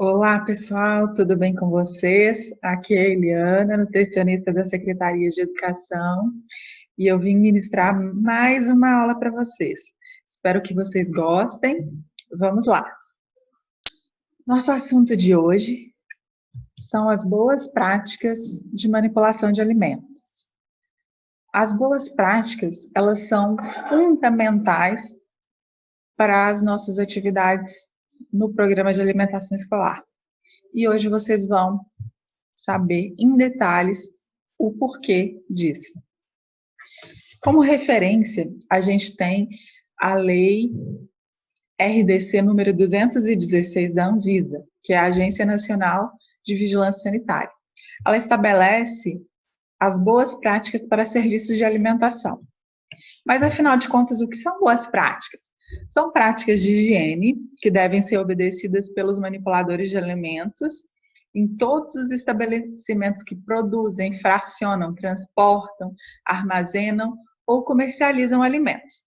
Olá, pessoal, tudo bem com vocês? Aqui é a Eliana, nutricionista da Secretaria de Educação, e eu vim ministrar mais uma aula para vocês. Espero que vocês gostem. Vamos lá. Nosso assunto de hoje são as boas práticas de manipulação de alimentos. As boas práticas, elas são fundamentais para as nossas atividades no programa de alimentação escolar. E hoje vocês vão saber em detalhes o porquê disso. Como referência, a gente tem a Lei RDC número 216 da Anvisa, que é a Agência Nacional de Vigilância Sanitária. Ela estabelece as boas práticas para serviços de alimentação. Mas, afinal de contas, o que são boas práticas? São práticas de higiene que devem ser obedecidas pelos manipuladores de alimentos em todos os estabelecimentos que produzem, fracionam, transportam, armazenam ou comercializam alimentos.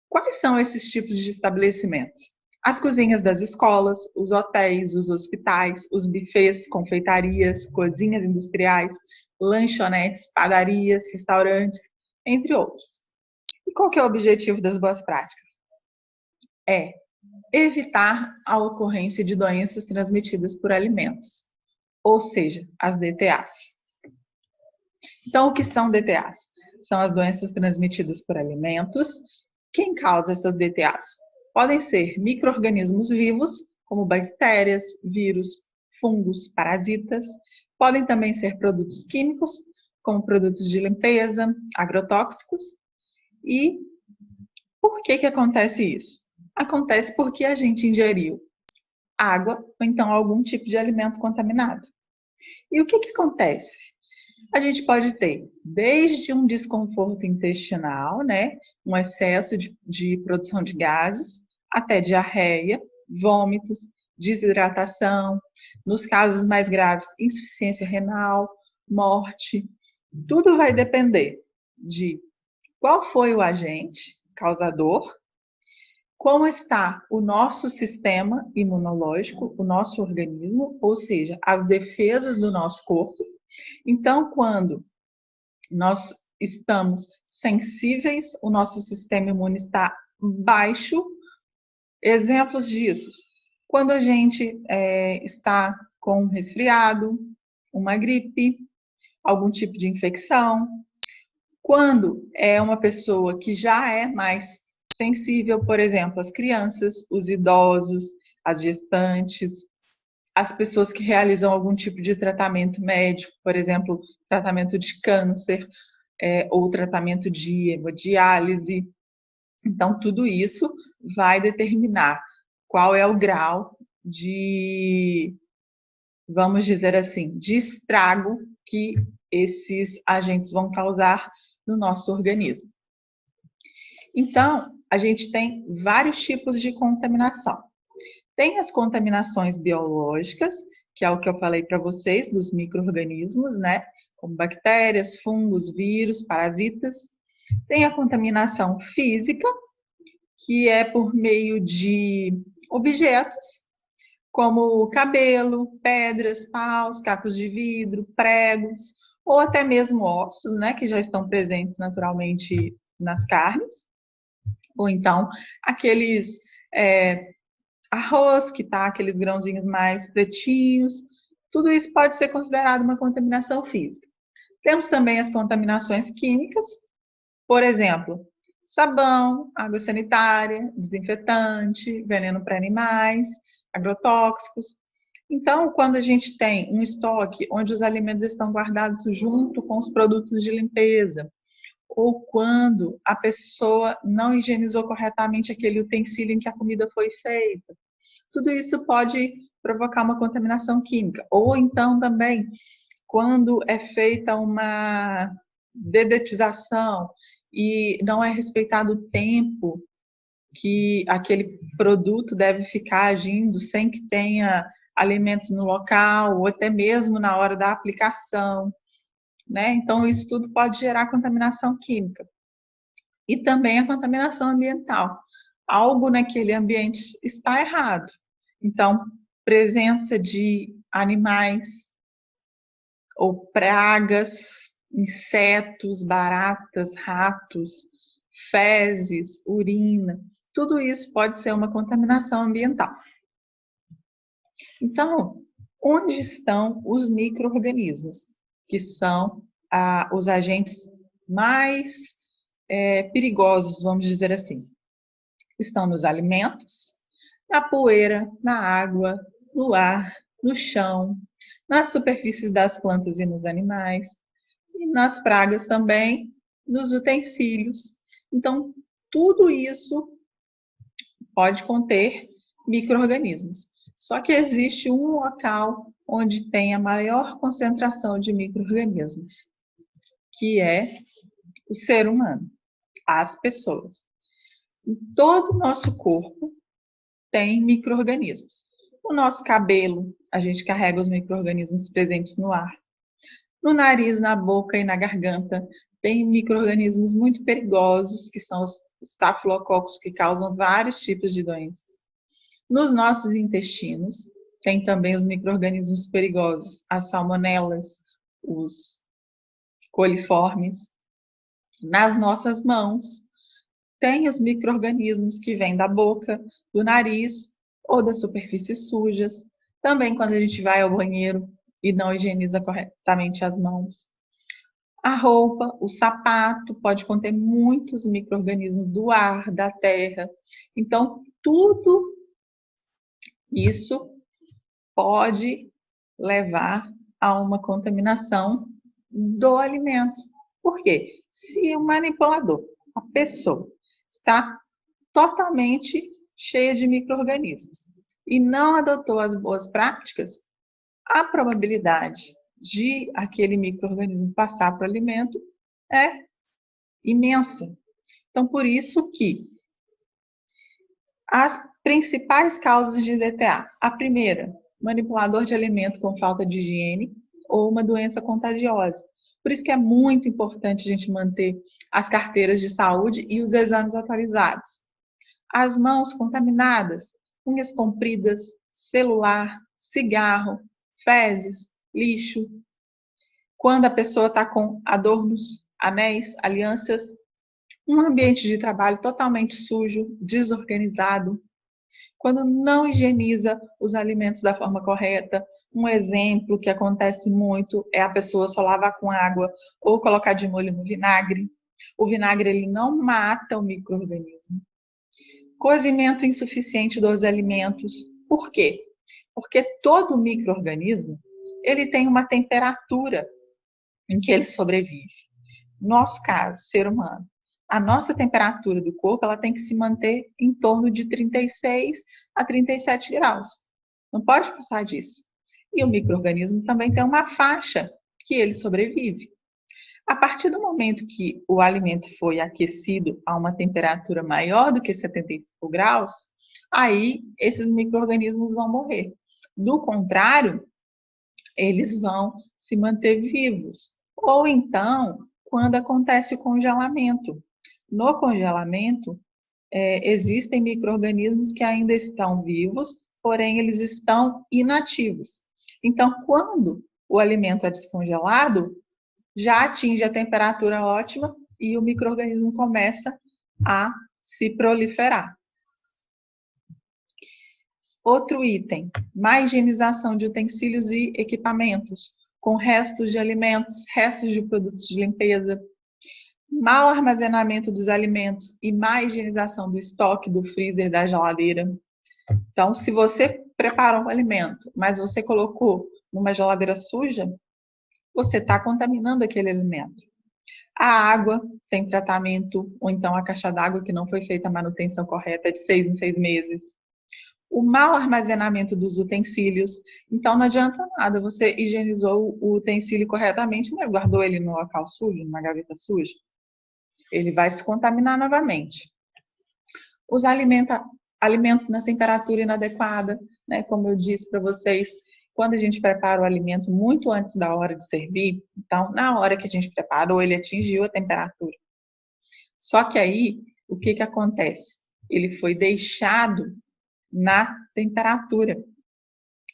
Quais são esses tipos de estabelecimentos? As cozinhas das escolas, os hotéis, os hospitais, os buffets, confeitarias, cozinhas industriais, lanchonetes, padarias, restaurantes, entre outros. E qual que é o objetivo das boas práticas? É evitar a ocorrência de doenças transmitidas por alimentos, ou seja, as DTAs. Então, o que são DTAs? São as doenças transmitidas por alimentos. Quem causa essas DTAs? Podem ser micro-organismos vivos, como bactérias, vírus, fungos, parasitas. Podem também ser produtos químicos, como produtos de limpeza, agrotóxicos. E por que acontece isso? Acontece porque a gente ingeriu água ou então algum tipo de alimento contaminado. E o que acontece? A gente pode ter desde um desconforto intestinal, né, um excesso de produção de gases, até diarreia, vômitos, desidratação, nos casos mais graves, insuficiência renal, morte. Tudo vai depender de qual foi o agente causador, como está o nosso sistema imunológico, o nosso organismo, ou seja, as defesas do nosso corpo. Então, quando nós estamos sensíveis, o nosso sistema imune está baixo. Exemplos disso: quando a gente está com um resfriado, uma gripe, algum tipo de infecção. Quando é uma pessoa que já é mais sensível, por exemplo, as crianças, os idosos, as gestantes, as pessoas que realizam algum tipo de tratamento médico, por exemplo, tratamento de câncer, ou tratamento de hemodiálise. Então, tudo isso vai determinar qual é o grau de, vamos dizer assim, de estrago que esses agentes vão causar no nosso organismo. Então, a gente tem vários tipos de contaminação. Tem as contaminações biológicas, que é o que eu falei para vocês, dos micro-organismos, né? Como bactérias, fungos, vírus, parasitas. Tem a contaminação física, que é por meio de objetos, como cabelo, pedras, paus, cacos de vidro, pregos, ou até mesmo ossos, né? Que já estão presentes naturalmente nas carnes. Ou então, aqueles arroz, que tá aqueles grãozinhos mais pretinhos, tudo isso pode ser considerado uma contaminação física. Temos também as contaminações químicas, por exemplo, sabão, água sanitária, desinfetante, veneno para animais, agrotóxicos. Então, quando a gente tem um estoque onde os alimentos estão guardados junto com os produtos de limpeza, ou quando a pessoa não higienizou corretamente aquele utensílio em que a comida foi feita, tudo isso pode provocar uma contaminação química. Ou então também, quando é feita uma dedetização e não é respeitado o tempo que aquele produto deve ficar agindo sem que tenha alimentos no local, ou até mesmo na hora da aplicação, né? Então, isso tudo pode gerar contaminação química. E também a contaminação ambiental. Algo naquele ambiente está errado. Então, presença de animais ou pragas, insetos, baratas, ratos, fezes, urina, tudo isso pode ser uma contaminação ambiental. Então, onde estão os micro-organismos, que são os agentes mais perigosos, vamos dizer assim? Estão nos alimentos, na poeira, na água, no ar, no chão, nas superfícies das plantas e nos animais, e nas pragas também, nos utensílios. Então, tudo isso pode conter micro-organismos. Só que existe um local onde tem a maior concentração de micro-organismos, que é o ser humano, as pessoas. Em todo o nosso corpo tem micro-organismos. No nosso cabelo, a gente carrega os micro-organismos presentes no ar. No nariz, na boca e na garganta, tem micro-organismos muito perigosos, que são os estafilococos, que causam vários tipos de doenças. Nos nossos intestinos, tem também os micro-organismos perigosos, as salmonelas, os coliformes. Nas nossas mãos, tem os micro-organismos que vêm da boca, do nariz ou das superfícies sujas. Também quando a gente vai ao banheiro e não higieniza corretamente as mãos. A roupa, o sapato pode conter muitos micro-organismos do ar, da terra. Então, tudo isso pode levar a uma contaminação do alimento. Por quê? Se o manipulador, a pessoa, está totalmente cheia de micro-organismos e não adotou as boas práticas, a probabilidade de aquele micro-organismo passar para o alimento é imensa. Então, por isso que as principais causas de DTA. A primeira, manipulador de alimento com falta de higiene ou uma doença contagiosa. Por isso que é muito importante a gente manter as carteiras de saúde e os exames atualizados. As mãos contaminadas, unhas compridas, celular, cigarro, fezes, lixo. Quando a pessoa está com adornos, anéis, alianças, um ambiente de trabalho totalmente sujo, desorganizado, quando não higieniza os alimentos da forma correta. Um exemplo que acontece muito é a pessoa só lavar com água ou colocar de molho no vinagre. O vinagre ele não mata o micro-organismo. Cozimento insuficiente dos alimentos. Por quê? Porque todo micro-organismo ele tem uma temperatura em que ele sobrevive. No nosso caso, ser humano, a nossa temperatura do corpo ela tem que se manter em torno de 36 a 37 graus. Não pode passar disso. E o micro-organismo também tem uma faixa que ele sobrevive. A partir do momento que o alimento foi aquecido a uma temperatura maior do que 75 graus, aí esses micro-organismos vão morrer. Do contrário, eles vão se manter vivos. Ou então, quando acontece o congelamento. No congelamento, existem micro-organismos que ainda estão vivos, porém eles estão inativos. Então, quando o alimento é descongelado, já atinge a temperatura ótima e o micro-organismo começa a se proliferar. Outro item, má higienização de utensílios e equipamentos, com restos de alimentos, restos de produtos de limpeza, mau armazenamento dos alimentos e má higienização do estoque, do freezer, da geladeira. Então, se você preparou um alimento, mas você colocou numa geladeira suja, você está contaminando aquele alimento. A água sem tratamento, ou então a caixa d'água que não foi feita a manutenção correta de 6 em 6 meses. O mau armazenamento dos utensílios. Então, não adianta nada, você higienizou o utensílio corretamente, mas guardou ele no local sujo, numa gaveta suja. Ele vai se contaminar novamente. Os alimentos na temperatura inadequada, né? Como eu disse para vocês, quando a gente prepara o alimento muito antes da hora de servir, então, na hora que a gente preparou, ele atingiu a temperatura. Só que aí, o que acontece? Ele foi deixado na temperatura.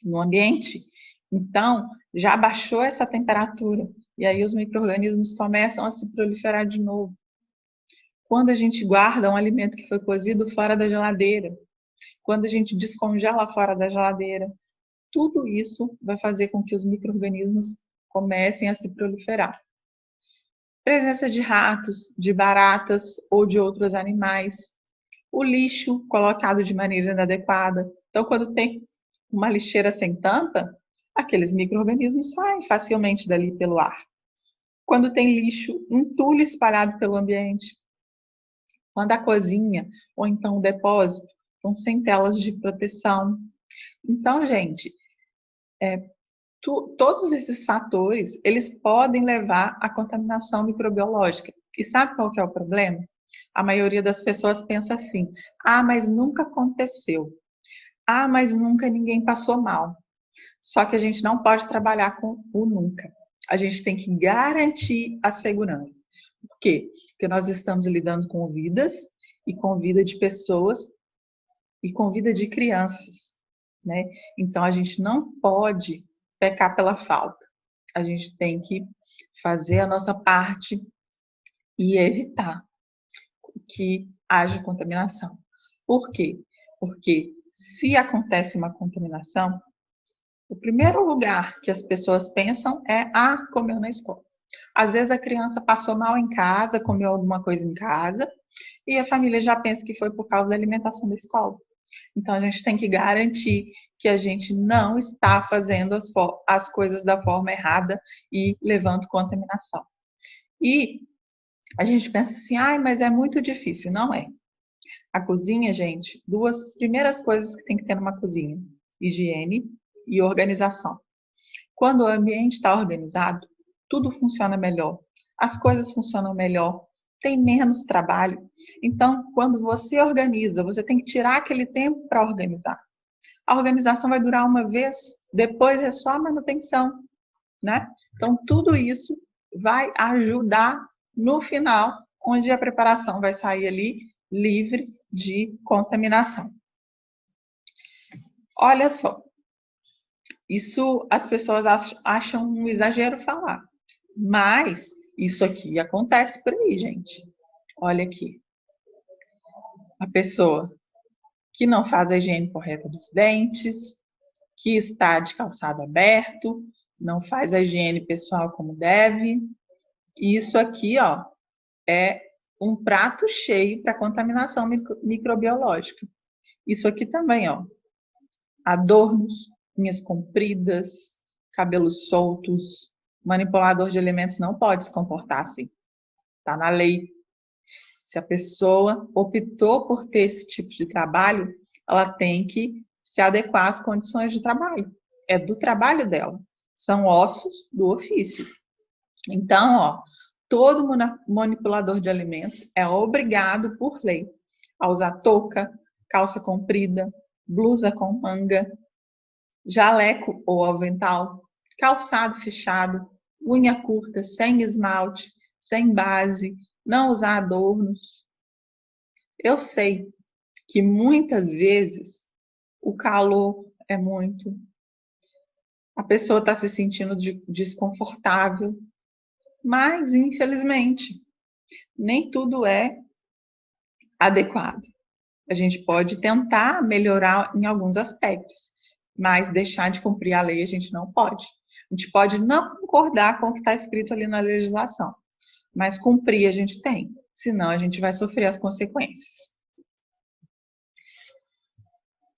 no ambiente. Então, já baixou essa temperatura e aí os micro-organismos começam a se proliferar de novo. Quando a gente guarda um alimento que foi cozido fora da geladeira, quando a gente descongela fora da geladeira, tudo isso vai fazer com que os micro-organismos comecem a se proliferar. Presença de ratos, de baratas ou de outros animais. O lixo colocado de maneira inadequada. Então, quando tem uma lixeira sem tampa, aqueles micro-organismos saem facilmente dali pelo ar. Quando tem lixo, entulho espalhado pelo ambiente. Quando a cozinha ou então o depósito estão sem telas de proteção. Então, gente, todos esses fatores, eles podem levar à contaminação microbiológica. E sabe qual que é o problema? A maioria das pessoas pensa assim: ah, mas nunca aconteceu. Ah, mas nunca ninguém passou mal. Só que a gente não pode trabalhar com o nunca. A gente tem que garantir a segurança. Por quê? Porque nós estamos lidando com vidas e com vida de pessoas e com vida de crianças, né? Então a gente não pode pecar pela falta. A gente tem que fazer a nossa parte e evitar que haja contaminação. Por quê? Porque se acontece uma contaminação, o primeiro lugar que as pessoas pensam é: ah, comeu na escola. Às vezes a criança passou mal em casa, comeu alguma coisa em casa, e a família já pensa que foi por causa da alimentação da escola. Então a gente tem que garantir que a gente não está fazendo as coisas da forma errada e levando contaminação. E a gente pensa assim: ah, mas é muito difícil. Não é. A cozinha, gente, duas primeiras coisas que tem que ter numa cozinha: higiene e organização. Quando o ambiente está organizado, tudo funciona melhor, as coisas funcionam melhor, tem menos trabalho. Então, quando você organiza, você tem que tirar aquele tempo para organizar. A organização vai durar uma vez, depois é só a manutenção, né? Então, tudo isso vai ajudar no final, onde a preparação vai sair ali livre de contaminação. Olha só, isso as pessoas acham um exagero falar, mas isso aqui acontece por aí, gente. Olha aqui, a pessoa que não faz a higiene correta dos dentes, que está de calçado aberto, não faz a higiene pessoal como deve. Isso aqui, ó, é um prato cheio para contaminação microbiológica. Isso aqui também, ó, adornos, unhas compridas, cabelos soltos. Manipulador de alimentos não pode se comportar assim. Está na lei. Se a pessoa optou por ter esse tipo de trabalho, ela tem que se adequar às condições de trabalho. É do trabalho dela. São ossos do ofício. Então, ó, todo manipulador de alimentos é obrigado por lei a usar touca, calça comprida, blusa com manga, jaleco ou avental, calçado fechado, unha curta, sem esmalte, sem base, não usar adornos. Eu sei que muitas vezes o calor é muito, a pessoa está se sentindo desconfortável, mas infelizmente nem tudo é adequado. A gente pode tentar melhorar em alguns aspectos, mas deixar de cumprir a lei a gente não pode. A gente pode não concordar com o que está escrito ali na legislação, mas cumprir a gente tem, senão a gente vai sofrer as consequências.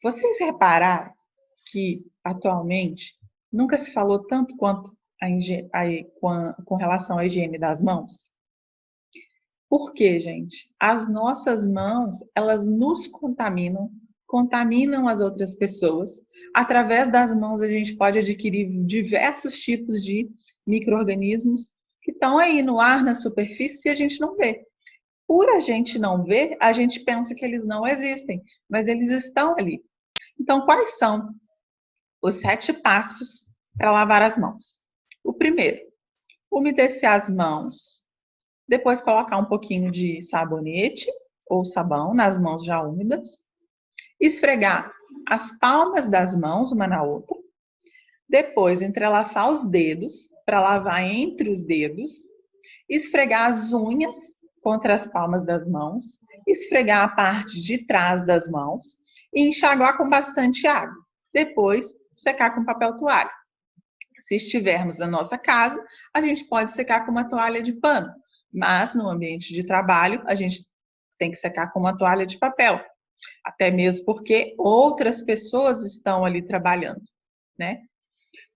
Vocês repararam que, atualmente, nunca se falou tanto quanto com relação à higiene das mãos? Por quê, gente? As nossas mãos, elas nos contaminam, contaminam as outras pessoas. Através das mãos, a gente pode adquirir diversos tipos de micro-organismos que estão aí no ar, na superfície, e a gente não vê. Por a gente não ver, a gente pensa que eles não existem, mas eles estão ali. Então, quais são os 7 passos para lavar as mãos? O primeiro, umedecer as mãos. Depois colocar um pouquinho de sabonete ou sabão nas mãos já úmidas. Esfregar as palmas das mãos uma na outra. Depois, entrelaçar os dedos para lavar entre os dedos, esfregar as unhas contra as palmas das mãos, esfregar a parte de trás das mãos e enxaguar com bastante água. Depois, secar com papel toalha. Se estivermos na nossa casa, a gente pode secar com uma toalha de pano, mas no ambiente de trabalho, a gente tem que secar com uma toalha de papel, até mesmo porque outras pessoas estão ali trabalhando, né?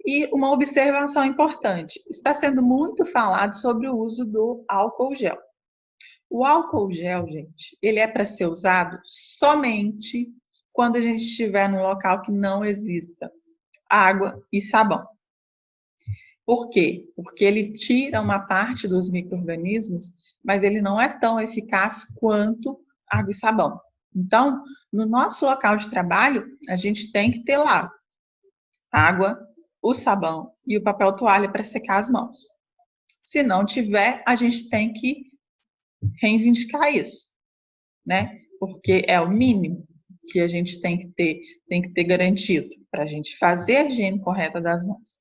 E uma observação importante: está sendo muito falado sobre o uso do álcool gel. O álcool gel, gente, ele é para ser usado somente quando a gente estiver num local que não exista água e sabão. Por quê? Porque ele tira uma parte dos micro-organismos, mas ele não é tão eficaz quanto água e sabão. Então, no nosso local de trabalho, a gente tem que ter lá água, o sabão e o papel toalha para secar as mãos. Se não tiver, a gente tem que reivindicar isso, né? Porque é o mínimo que a gente tem que ter garantido para a gente fazer a higiene correta das mãos.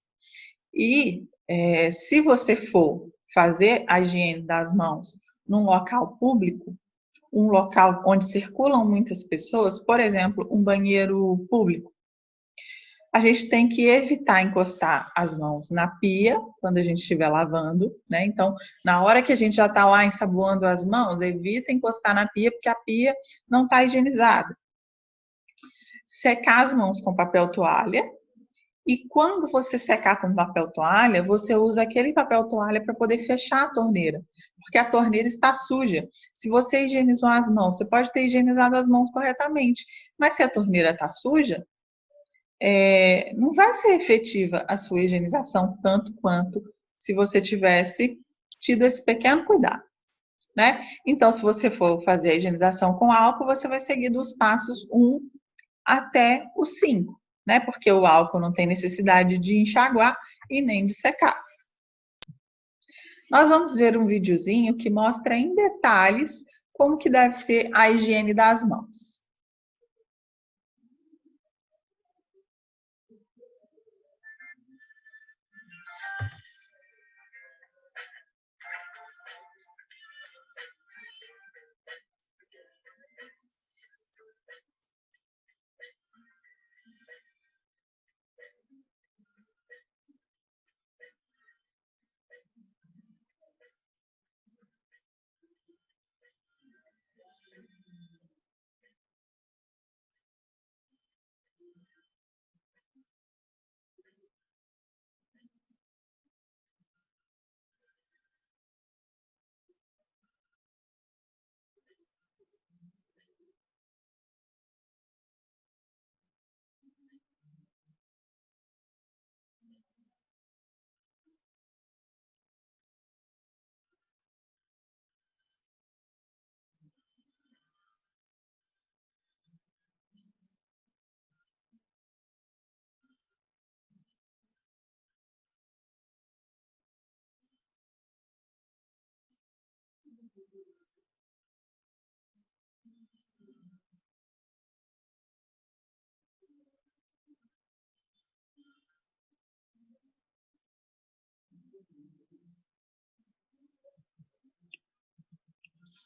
E se você for fazer a higiene das mãos num local público, um local onde circulam muitas pessoas, por exemplo, um banheiro público, a gente tem que evitar encostar as mãos na pia quando a gente estiver lavando, né? Então, na hora que a gente já está lá ensaboando as mãos, evita encostar na pia, porque a pia não está higienizada. Secar as mãos com papel toalha. E quando você secar com papel toalha, você usa aquele papel toalha para poder fechar a torneira, porque a torneira está suja. Se você higienizou as mãos, você pode ter higienizado as mãos corretamente, mas se a torneira está suja, não vai ser efetiva a sua higienização tanto quanto se você tivesse tido esse pequeno cuidado, né? Então, se você for fazer a higienização com álcool, você vai seguir dos passos 1 até o 5, né? Porque o álcool não tem necessidade de enxaguar e nem de secar. Nós vamos ver um videozinho que mostra em detalhes como que deve ser a higiene das mãos.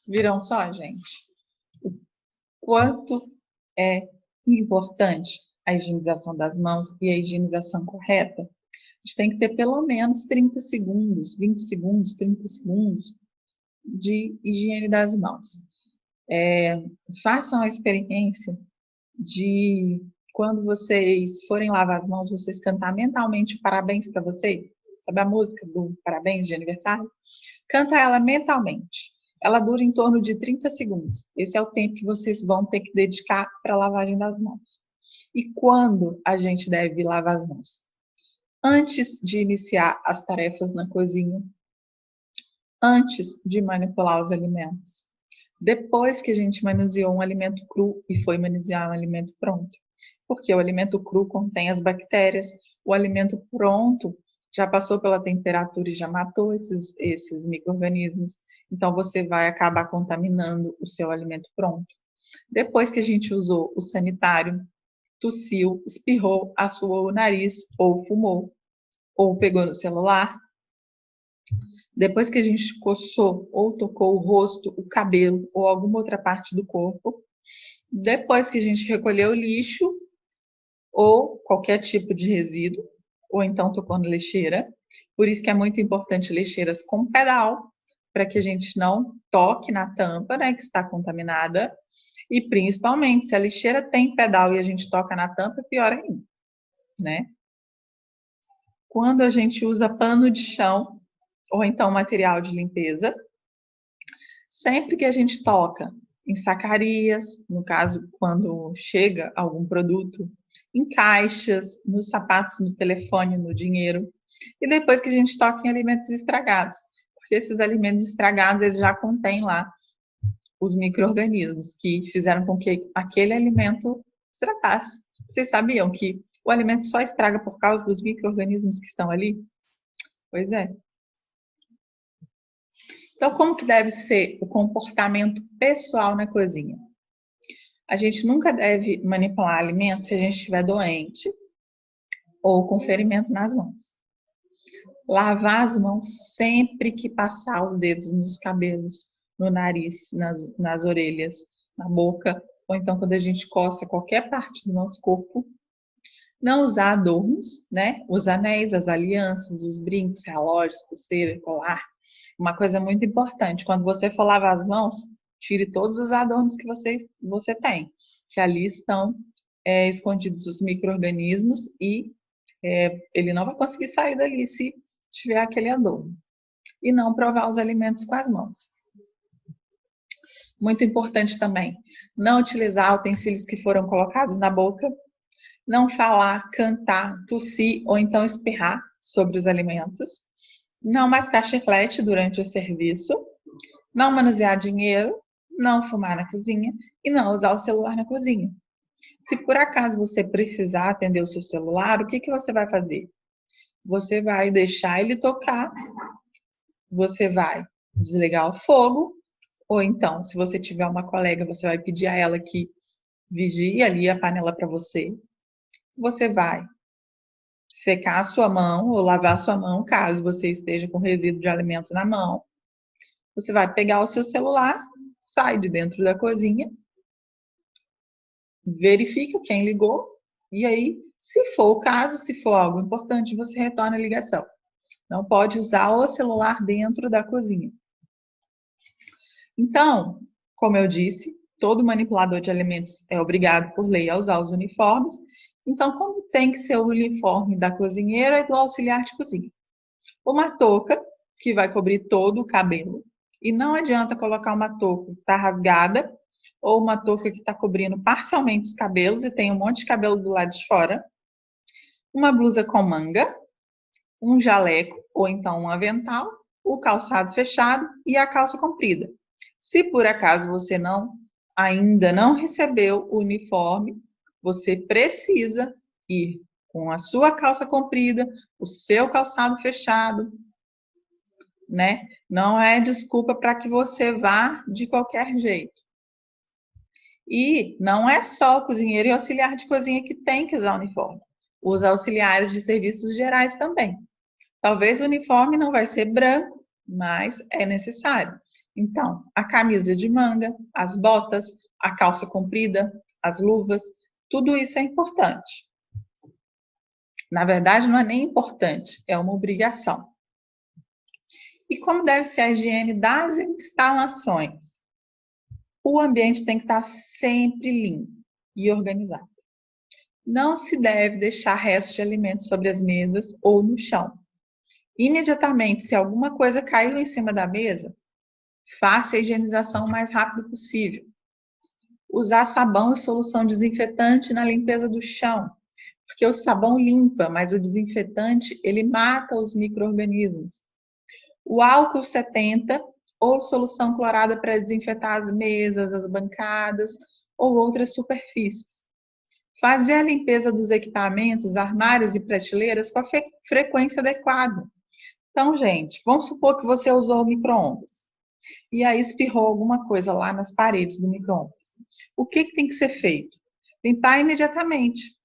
Viram só, gente? Quanto é importante a higienização das mãos e a higienização correta? A gente tem que ter pelo menos 30 segundos, 20 segundos, 30 segundos de higiene das mãos. Façam a experiência de, quando vocês forem lavar as mãos, vocês cantar mentalmente parabéns para você. Sabe a música do parabéns de aniversário? Canta ela mentalmente. Ela dura em torno de 30 segundos. Esse é o tempo que vocês vão ter que dedicar para a lavagem das mãos. E quando a gente deve lavar as mãos? Antes de iniciar as tarefas na cozinha, antes de manipular os alimentos, depois que a gente manuseou um alimento cru e foi manusear um alimento pronto. Porque o alimento cru contém as bactérias, o alimento pronto já passou pela temperatura e já matou esses micro-organismos. Então, você vai acabar contaminando o seu alimento pronto. Depois que a gente usou o sanitário, tossiu, espirrou, assoou o nariz, ou fumou, ou pegou no celular. Depois que a gente coçou ou tocou o rosto, o cabelo ou alguma outra parte do corpo. Depois que a gente recolheu o lixo ou qualquer tipo de resíduo, ou então tocou na lixeira. Por isso que é muito importante lixeiras com pedal, para que a gente não toque na tampa, né, que está contaminada. E principalmente, se a lixeira tem pedal e a gente toca na tampa, é pior ainda, né? Quando a gente usa pano de chão, ou então material de limpeza, sempre que a gente toca em sacarias, no caso, quando chega algum produto, em caixas, nos sapatos, no telefone, no dinheiro, e depois que a gente toca em alimentos estragados, porque esses alimentos estragados, eles já contêm lá os micro-organismos que fizeram com que aquele alimento estragasse. Vocês sabiam que o alimento só estraga por causa dos micro-organismos que estão ali? Pois é. Então, como que deve ser o comportamento pessoal na cozinha? A gente nunca deve manipular alimentos se a gente estiver doente ou com ferimento nas mãos. Lavar as mãos sempre que passar os dedos nos cabelos, no nariz, nas orelhas, na boca, ou então quando a gente coça qualquer parte do nosso corpo. Não usar adornos, né? Os anéis, as alianças, os brincos, relógios, pulseira, colar. Uma coisa muito importante, quando você for lavar as mãos, tire todos os adornos que você tem, que ali estão escondidos os micro-organismos e ele não vai conseguir sair dali se tiver aquele adorno. E não provar os alimentos com as mãos. Muito importante também, não utilizar utensílios que foram colocados na boca, não falar, cantar, tossir ou então espirrar sobre os alimentos, não mascar chiclete durante o serviço, não manusear dinheiro, não fumar na cozinha e não usar o celular na cozinha. Se por acaso você precisar atender o seu celular, o que você vai fazer? Você vai deixar ele tocar, você vai desligar o fogo, ou então, se você tiver uma colega, você vai pedir a ela que vigie ali a panela para você. Você vai secar a sua mão ou lavar a sua mão, caso você esteja com resíduo de alimento na mão. Você vai pegar o seu celular, sai de dentro da cozinha, verifica quem ligou e aí, se for o caso, se for algo importante, você retorna a ligação. Não pode usar o celular dentro da cozinha. Então, como eu disse, todo manipulador de alimentos é obrigado por lei a usar os uniformes. Então, como tem que ser o uniforme da cozinheira e do auxiliar de cozinha? Uma touca, que vai cobrir todo o cabelo. E não adianta colocar uma touca que está rasgada ou uma touca que está cobrindo parcialmente os cabelos e tem um monte de cabelo do lado de fora. Uma blusa com manga, um jaleco ou então um avental, o calçado fechado e a calça comprida. Se por acaso você ainda não recebeu o uniforme, você precisa ir com a sua calça comprida, o seu calçado fechado, né? Não é desculpa para que você vá de qualquer jeito. E não é só o cozinheiro e o auxiliar de cozinha que tem que usar uniforme. Os auxiliares de serviços gerais também. Talvez o uniforme não vai ser branco, mas é necessário. Então, a camisa de manga, as botas, a calça comprida, as luvas, tudo isso é importante. Na verdade, não é nem importante, é uma obrigação. E como deve ser a higiene das instalações? O ambiente tem que estar sempre limpo e organizado. Não se deve deixar restos de alimentos sobre as mesas ou no chão. Imediatamente, se alguma coisa caiu em cima da mesa, faça a higienização o mais rápido possível. Usar sabão e solução desinfetante na limpeza do chão, porque o sabão limpa, mas o desinfetante, ele mata os micro-organismos. O álcool 70 ou solução clorada para desinfetar as mesas, as bancadas ou outras superfícies. Fazer a limpeza dos equipamentos, armários e prateleiras com a frequência adequada. Então, gente, vamos supor que você usou o micro-ondas e aí espirrou alguma coisa lá nas paredes do micro-ondas. O que tem que ser feito? limpar imediatamente.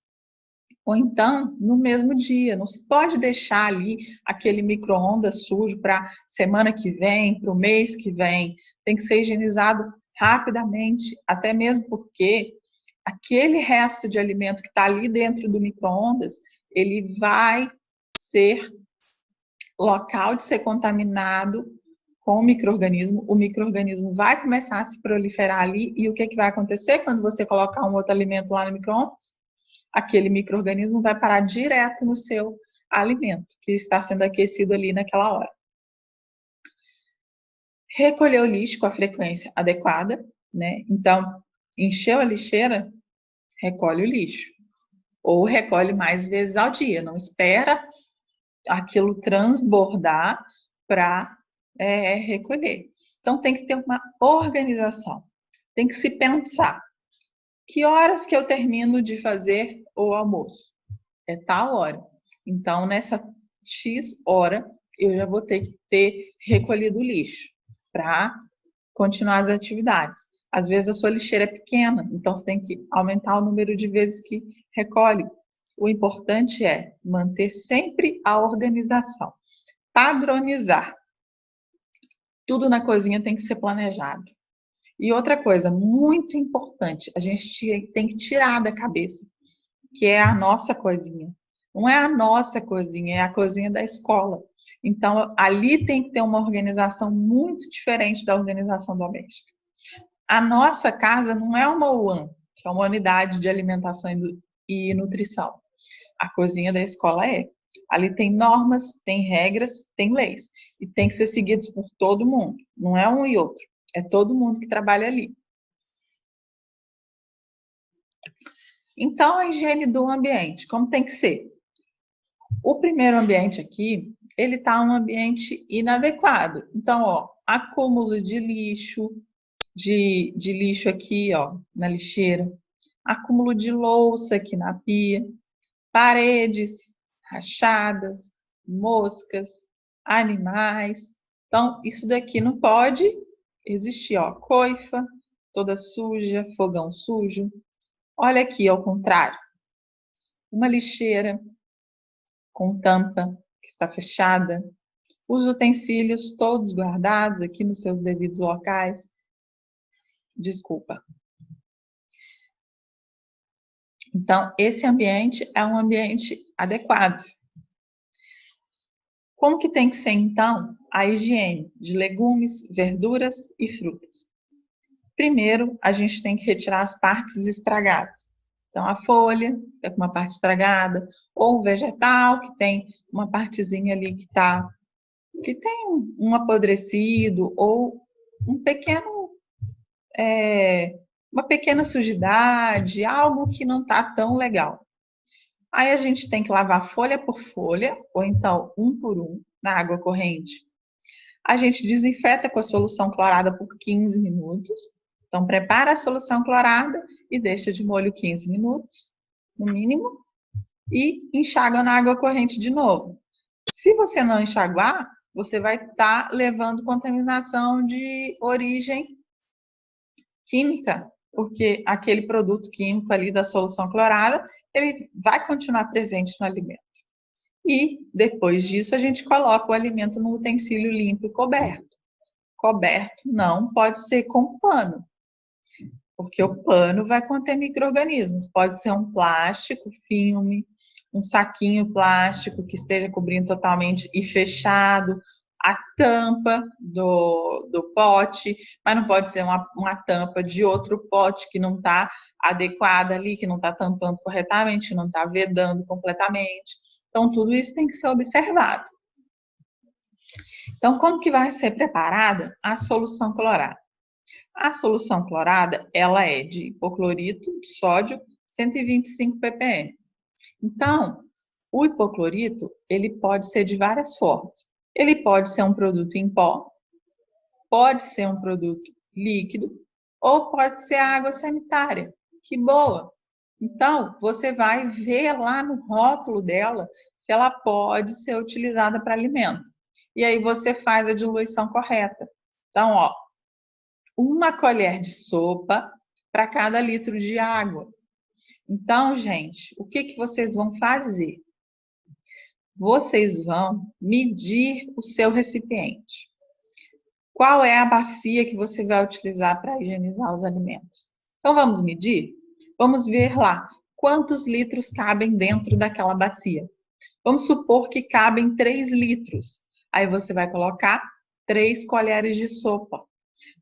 Ou então, no mesmo dia. Não se pode deixar ali aquele micro-ondas sujo para semana que vem, para o mês que vem. Tem que ser higienizado rapidamente, até mesmo porque aquele resto de alimento que está ali dentro do micro-ondas, ele vai ser local de ser contaminado com o micro-organismo vai começar a se proliferar ali, e o que vai acontecer quando você colocar um outro alimento lá no micro-ondas? Aquele micro-organismo vai parar direto no seu alimento, que está sendo aquecido ali naquela hora. Recolher o lixo com a frequência adequada, né? Então, encheu a lixeira, recolhe o lixo. Ou recolhe mais vezes ao dia, não espera aquilo transbordar para recolher. Então, tem que ter uma organização. Tem que se pensar. Que horas que eu termino de fazer o almoço? É tal hora. Então, nessa X hora, eu já vou ter que ter recolhido o lixo para continuar as atividades. Às vezes a sua lixeira é pequena, então você tem que aumentar o número de vezes que recolhe. O importante é manter sempre a organização, padronizar. Tudo na cozinha tem que ser planejado. E outra coisa muito importante, a gente tem que tirar da cabeça, que é a nossa cozinha. Não é a nossa cozinha, é a cozinha da escola. Então, ali tem que ter uma organização muito diferente da organização doméstica. A nossa casa não é uma UAN, que é uma unidade de alimentação e nutrição. A cozinha da escola é. Ali tem normas, tem regras, tem leis. E tem que ser seguidos por todo mundo. Não é um e outro. É todo mundo que trabalha ali. Então, a higiene do ambiente, como tem que ser? O primeiro ambiente aqui, ele está um ambiente inadequado. Então, ó, acúmulo de lixo aqui, ó, na lixeira, acúmulo de louça aqui na pia, paredes rachadas, moscas, animais. Então, isso daqui não pode existir, ó, coifa toda suja, fogão sujo. Olha aqui, ao contrário, uma lixeira com tampa que está fechada, os utensílios todos guardados aqui nos seus devidos locais. Desculpa. Então, esse ambiente é um ambiente adequado. Como que tem que ser, então, a higiene de legumes, verduras e frutas? Primeiro, a gente tem que retirar as partes estragadas. Então, a folha está com uma parte estragada, ou o vegetal, que tem uma partezinha ali que tem um apodrecido, ou um pequeno, uma pequena sujidade, algo que não está tão legal. Aí a gente tem que lavar folha por folha, ou então um por um, na água corrente. A gente desinfeta com a solução clorada por 15 minutos. Então, prepara a solução clorada e deixa de molho 15 minutos, no mínimo, e enxágua na água corrente de novo. Se você não enxaguar, você vai estar levando contaminação de origem química, porque aquele produto químico ali da solução clorada, ele vai continuar presente no alimento. E, depois disso, a gente coloca o alimento no utensílio limpo e coberto. Coberto não pode ser com pano, porque o pano vai conter micro-organismos. Pode ser um plástico, filme, um saquinho plástico que esteja cobrindo totalmente e fechado, a tampa do pote, mas não pode ser uma tampa de outro pote que não está adequada ali, que não está tampando corretamente, não está vedando completamente. Então, tudo isso tem que ser observado. Então, como que vai ser preparada a solução clorada? A solução clorada, ela é de hipoclorito de sódio 125 ppm. Então, o hipoclorito, ele pode ser de várias formas. Ele pode ser um produto em pó, pode ser um produto líquido, ou pode ser água sanitária. Que boa! Então, você vai ver lá no rótulo dela se ela pode ser utilizada para alimento. E aí você faz a diluição correta. Então, ó, 1 colher de sopa para cada litro de água. Então, gente, o que vocês vão fazer? Vocês vão medir o seu recipiente. Qual é a bacia que você vai utilizar para higienizar os alimentos? Então, vamos medir? Vamos ver lá quantos litros cabem dentro daquela bacia. Vamos supor que cabem 3 litros. Aí você vai colocar 3 colheres de sopa.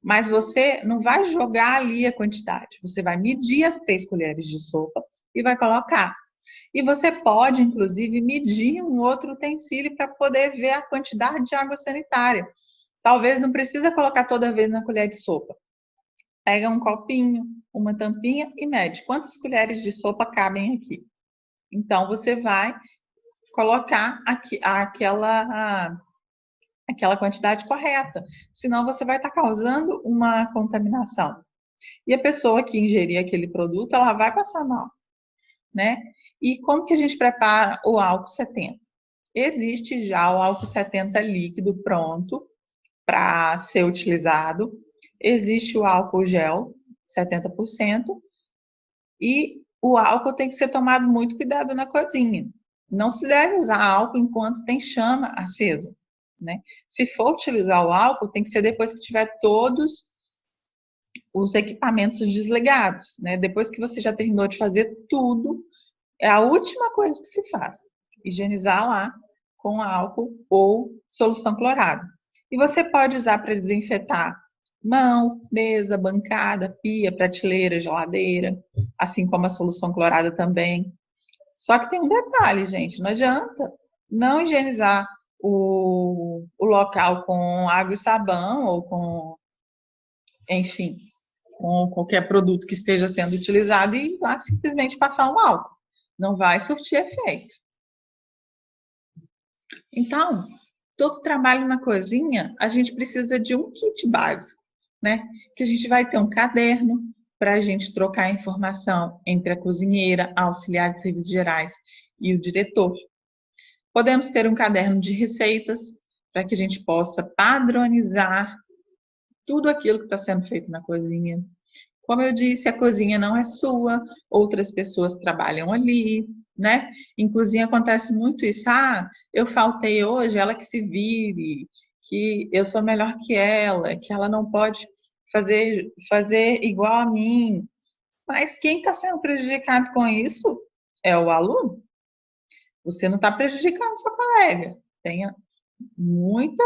Mas você não vai jogar ali a quantidade. Você vai medir as 3 colheres de sopa e vai colocar. E você pode, inclusive, medir um outro utensílio para poder ver a quantidade de água sanitária. Talvez não precisa colocar toda vez na colher de sopa. Pega um copinho, uma tampinha e mede quantas colheres de sopa cabem aqui. Então, você vai colocar aquela quantidade correta. Senão, você vai estar causando uma contaminação. E a pessoa que ingerir aquele produto, ela vai passar mal, né? E como que a gente prepara o álcool 70? Existe já o álcool 70 líquido pronto para ser utilizado. Existe o álcool gel, 70%, e o álcool tem que ser tomado muito cuidado na cozinha. Não se deve usar álcool enquanto tem chama acesa, né? Se for utilizar o álcool, tem que ser depois que tiver todos os equipamentos desligados, né? Depois que você já terminou de fazer tudo, é a última coisa que se faz. Higienizar lá com álcool ou solução clorada. E você pode usar para desinfetar mão, mesa, bancada, pia, prateleira, geladeira, assim como a solução clorada também. Só que tem um detalhe, gente, não adianta não higienizar o local com água e sabão ou com, enfim, com qualquer produto que esteja sendo utilizado e lá simplesmente passar um álcool. Não vai surtir efeito. Então, todo trabalho na cozinha, a gente precisa de um kit básico, né? Que a gente vai ter um caderno para a gente trocar informação entre a cozinheira, a auxiliar de serviços gerais e o diretor. Podemos ter um caderno de receitas para que a gente possa padronizar tudo aquilo que está sendo feito na cozinha. Como eu disse, a cozinha não é sua, outras pessoas trabalham ali, né? Em cozinha acontece muito isso. Ah, eu faltei hoje, ela que se vire, que eu sou melhor que ela não pode fazer igual a mim. Mas quem está sendo prejudicado com isso é o aluno. Você não está prejudicando seu colega. Tenha muita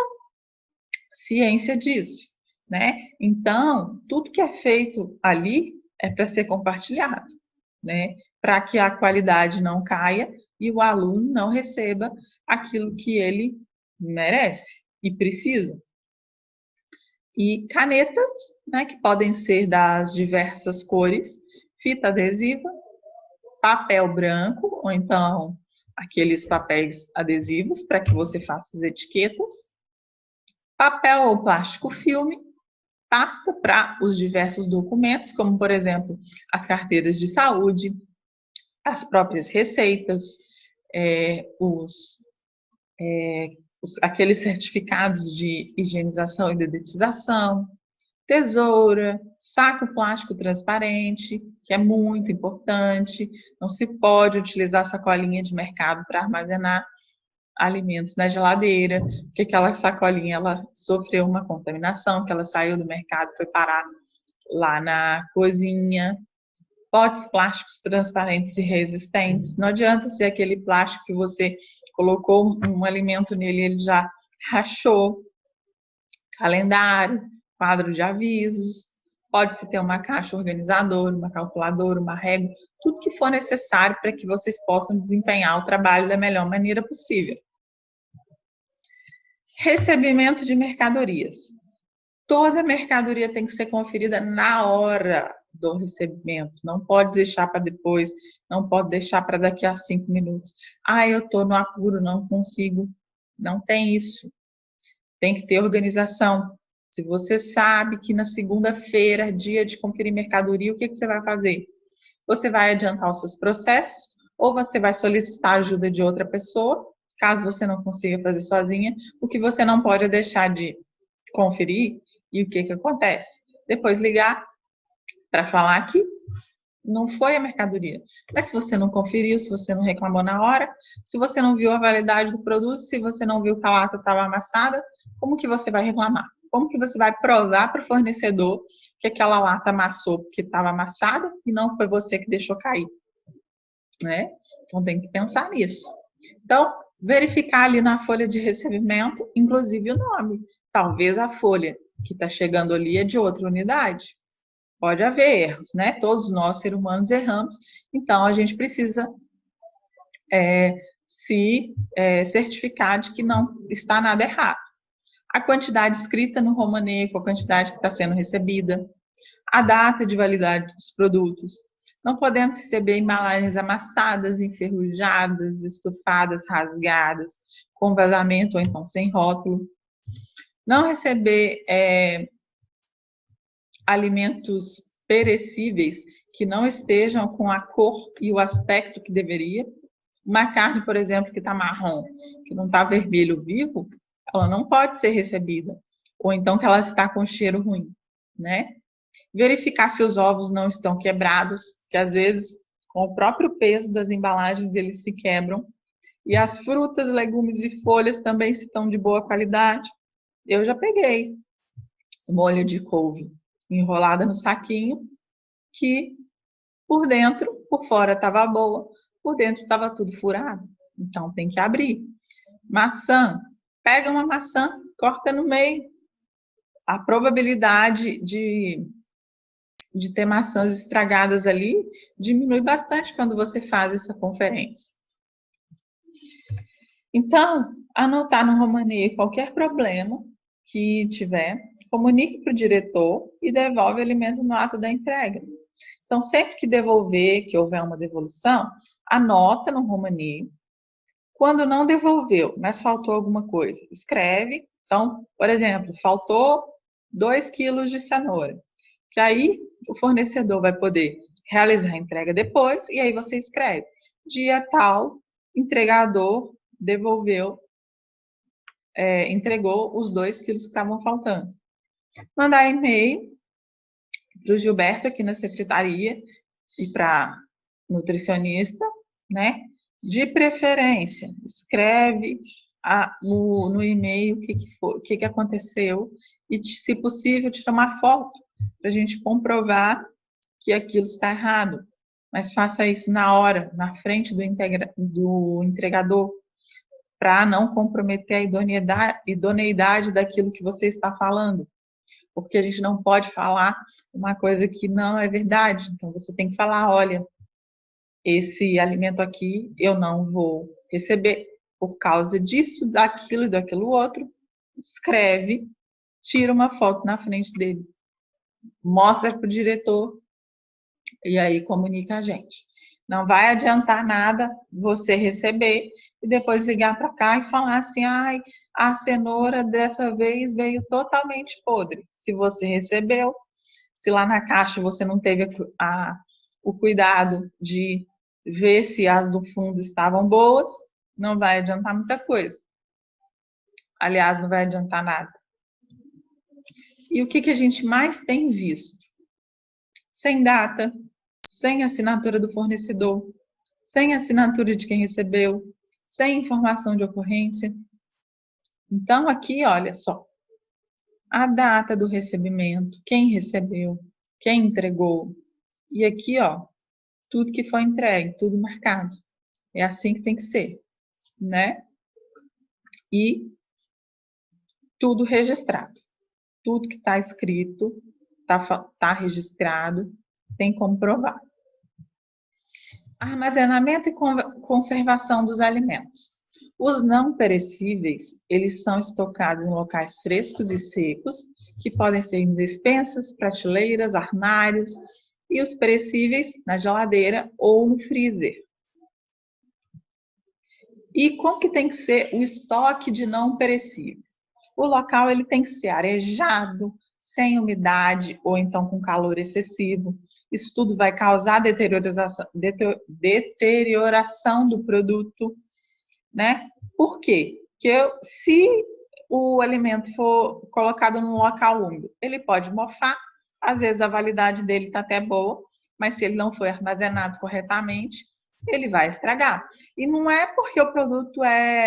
ciência disso, né? Então, tudo que é feito ali é para ser compartilhado, né? Para que a qualidade não caia e o aluno não receba aquilo que ele merece e precisa. E canetas, né, que podem ser das diversas cores, fita adesiva, papel branco, ou então aqueles papéis adesivos para que você faça as etiquetas, papel ou plástico filme, pasta para os diversos documentos, como, por exemplo, as carteiras de saúde, as próprias receitas, aqueles certificados de higienização e dedetização, tesoura, saco plástico transparente, que é muito importante. Não se pode utilizar sacolinha de mercado para armazenar alimentos na geladeira, porque aquela sacolinha ela sofreu uma contaminação, que ela saiu do mercado, foi parar lá na cozinha. Potes plásticos transparentes e resistentes. Não adianta ser aquele plástico que você colocou um alimento nele e ele já rachou. Calendário, quadro de avisos, pode-se ter uma caixa organizadora, uma calculadora, uma régua, tudo que for necessário para que vocês possam desempenhar o trabalho da melhor maneira possível. Recebimento de mercadorias. Toda mercadoria tem que ser conferida na hora do recebimento. Não pode deixar para depois, não pode deixar para daqui a 5 minutos. Ah, eu estou no apuro, não consigo. Não tem isso. Tem que ter organização. Se você sabe que na segunda-feira, dia de conferir mercadoria, o que você vai fazer? Você vai adiantar os seus processos ou você vai solicitar a ajuda de outra pessoa, caso você não consiga fazer sozinha. O que você não pode é deixar de conferir e o que acontece? Depois ligar para falar que não foi a mercadoria. Mas se você não conferiu, se você não reclamou na hora, se você não viu a validade do produto, se você não viu que a lata estava amassada, como que você vai reclamar? Como que você vai provar para o fornecedor que aquela lata amassou porque estava amassada e não foi você que deixou cair, né? Então tem que pensar nisso. Então, verificar ali na folha de recebimento, inclusive o nome. Talvez a folha que está chegando ali é de outra unidade. Pode haver erros, né? Todos nós, seres humanos, erramos. Então, a gente precisa se certificar de que não está nada errado. A quantidade escrita no romanesco, a quantidade que está sendo recebida, a data de validade dos produtos. Não podemos receber embalagens amassadas, enferrujadas, estufadas, rasgadas, com vazamento ou então sem rótulo. Não receber alimentos perecíveis que não estejam com a cor e o aspecto que deveria. Uma carne, por exemplo, que está marrom, que não está vermelho vivo, ela não pode ser recebida. Ou então que ela está com cheiro ruim, né? Verificar se os ovos não estão quebrados, que às vezes, com o próprio peso das embalagens, eles se quebram. E as frutas, legumes e folhas também estão de boa qualidade. Eu já peguei molho de couve enrolada no saquinho, que por dentro, por fora estava boa, por dentro estava tudo furado. Então tem que abrir. Maçã, pega uma maçã, corta no meio. A probabilidade de ter maçãs estragadas ali diminui bastante quando você faz essa conferência. Então, anotar no romaneio qualquer problema que tiver, comunique para o diretor e devolve o alimento no ato da entrega. Então, sempre que devolver, que houver uma devolução, anota no romaneio. Quando não devolveu, mas faltou alguma coisa, escreve. Então, por exemplo, faltou 2 quilos de cenoura. Que aí o fornecedor vai poder realizar a entrega depois, e aí você escreve. Dia tal, entregador devolveu, entregou os 2 quilos que estavam faltando. Mandar e-mail para o Gilberto aqui na secretaria e para nutricionista, né? De preferência, escreve no e-mail o que aconteceu e, se possível, tira uma foto para a gente comprovar que aquilo está errado. Mas faça isso na hora, na frente do entregador, para não comprometer a idoneidade daquilo que você está falando. Porque a gente não pode falar uma coisa que não é verdade. Então, você tem que falar, olha, esse alimento aqui eu não vou receber por causa disso, daquilo e daquilo outro. Escreve, tira uma foto na frente dele, mostra para o diretor e aí comunica a gente. Não vai adiantar nada você receber e depois ligar para cá e falar assim, ai, a cenoura dessa vez veio totalmente podre. Se você recebeu, se lá na caixa você não teve o cuidado de ver se as do fundo estavam boas, não vai adiantar muita coisa. Aliás, não vai adiantar nada. E o que a gente mais tem visto? Sem data, sem assinatura do fornecedor, sem assinatura de quem recebeu, sem informação de ocorrência. Então, aqui, olha só, a data do recebimento, quem recebeu, quem entregou, e aqui, ó, tudo que foi entregue, tudo marcado. É assim que tem que ser, né? E tudo registrado. Tudo que está escrito, está registrado, tem como provar. Armazenamento e conservação dos alimentos. Os não perecíveis, eles são estocados em locais frescos e secos, que podem ser em despensas, prateleiras, armários, e os perecíveis na geladeira ou no freezer. E como que tem que ser o estoque de não perecíveis? O local ele tem que ser arejado, sem umidade ou então com calor excessivo. Isso tudo vai causar deterioração do produto, né? Por quê? Porque se o alimento for colocado num local úmido, ele pode mofar, às vezes a validade dele está até boa, mas se ele não foi armazenado corretamente, ele vai estragar. E não é porque o produto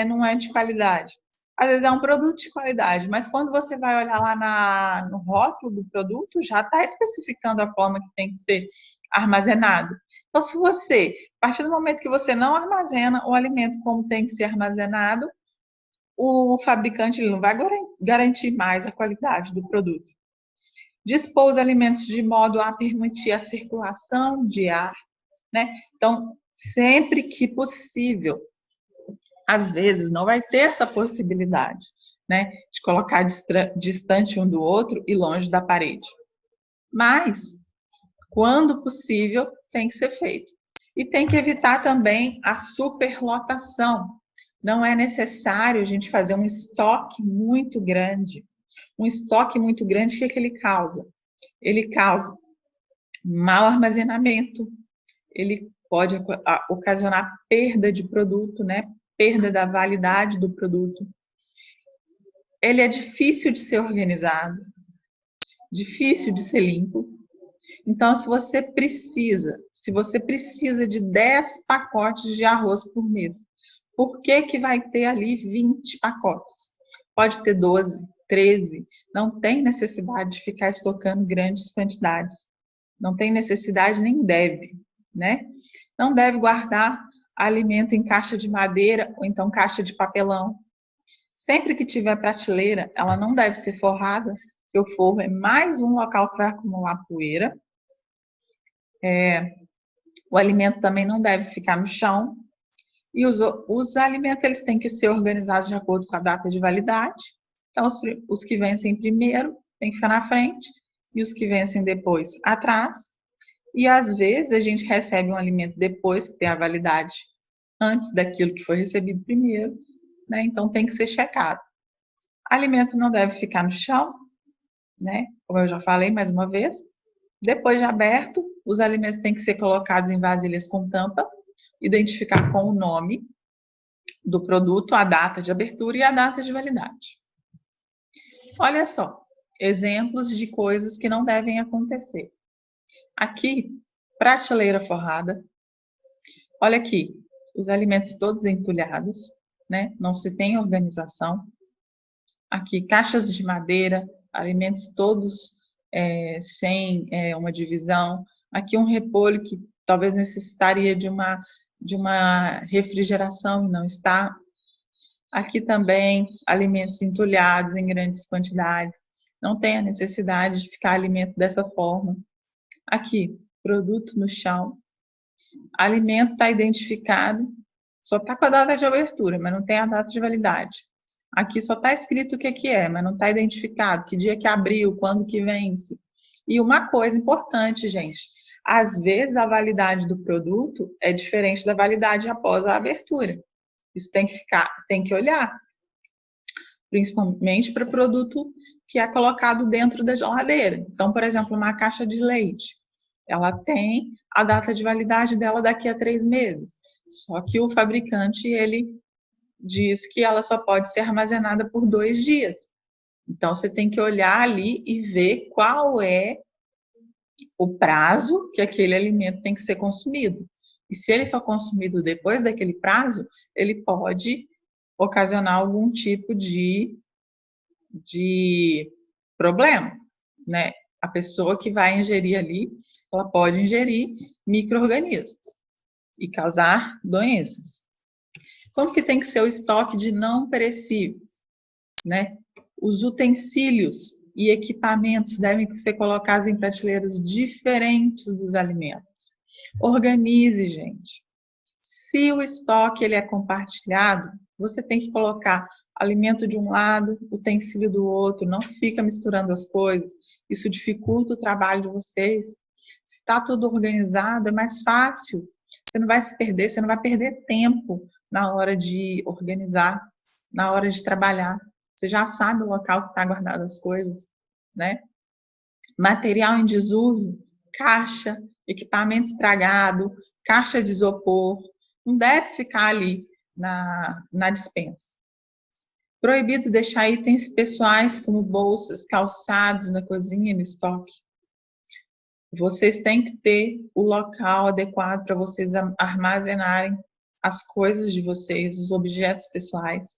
não é de qualidade. Às vezes é um produto de qualidade, mas quando você vai olhar lá no rótulo do produto, já está especificando a forma que tem que ser armazenado. Então, se você, a partir do momento que você não armazena o alimento como tem que ser armazenado, o fabricante ele não vai garantir mais a qualidade do produto. Dispor os alimentos de modo a permitir a circulação de ar, né? Então, sempre que possível, às vezes não vai ter essa possibilidade, né, de colocar distante um do outro e longe da parede. Mas, quando possível, tem que ser feito. E tem que evitar também a superlotação. Não é necessário a gente fazer um estoque muito grande. Um estoque muito grande, o que ele causa? Ele causa mau armazenamento, ele pode ocasionar perda de produto, né? Perda da validade do produto. Ele é difícil de ser organizado, difícil de ser limpo. Então, se você precisa de 10 pacotes de arroz por mês, por que vai ter ali 20 pacotes? Pode ter 12, 13. Não tem necessidade de ficar estocando grandes quantidades. Não tem necessidade, nem deve, né? Não deve guardar alimento em caixa de madeira ou então caixa de papelão. Sempre que tiver prateleira, ela não deve ser forrada, porque o forro é mais um local que vai acumular poeira. O alimento também não deve ficar no chão. E os alimentos eles têm que ser organizados de acordo com a data de validade. Então, os que vencem primeiro têm que ficar na frente e os que vencem depois atrás. E às vezes a gente recebe um alimento depois que tem a validade antes daquilo que foi recebido primeiro, né? Então tem que ser checado. Alimento não deve ficar no chão, né? Como eu já falei mais uma vez. Depois de aberto, os alimentos têm que ser colocados em vasilhas com tampa, identificar com o nome do produto, a data de abertura e a data de validade. Olha só, exemplos de coisas que não devem acontecer. Aqui, prateleira forrada. Olha aqui, os alimentos todos entulhados, né? Não se tem organização. Aqui, caixas de madeira, alimentos todos sem uma divisão. Aqui, um repolho que talvez necessitaria de uma refrigeração e não está. Aqui também, alimentos entulhados em grandes quantidades. Não tem a necessidade de ficar alimento dessa forma. Aqui, produto no chão. Alimento está identificado, só está com a data de abertura, mas não tem a data de validade. Aqui só está escrito o que é, mas não está identificado, que dia que abriu, quando que vence. E uma coisa importante, gente, às vezes a validade do produto é diferente da validade após a abertura. Isso tem que olhar, principalmente para produto que é colocado dentro da geladeira. Então, por exemplo, uma caixa de leite, ela tem a data de validade dela daqui a 3 meses. Só que o fabricante, ele diz que ela só pode ser armazenada por 2 dias. Então, você tem que olhar ali e ver qual é o prazo que aquele alimento tem que ser consumido. E se ele for consumido depois daquele prazo, ele pode ocasionar algum tipo de problema, né? A pessoa que vai ingerir ali, ela pode ingerir micro-organismos e causar doenças. Como que tem que ser o estoque de não perecíveis, né? Os utensílios e equipamentos devem ser colocados em prateleiras diferentes dos alimentos. Organize, gente. Se o estoque ele é compartilhado, você tem que colocar alimento de um lado, utensílio do outro, não fica misturando as coisas. Isso dificulta o trabalho de vocês. Se está tudo organizado, é mais fácil. Você não vai se perder, você não vai perder tempo na hora de organizar, na hora de trabalhar. Você já sabe o local que está guardado as coisas, né? Material em desuso, caixa, equipamento estragado, caixa de isopor, não deve ficar ali na despensa. Proibido deixar itens pessoais como bolsas, calçados na cozinha no estoque. Vocês têm que ter o local adequado para vocês armazenarem as coisas de vocês, os objetos pessoais.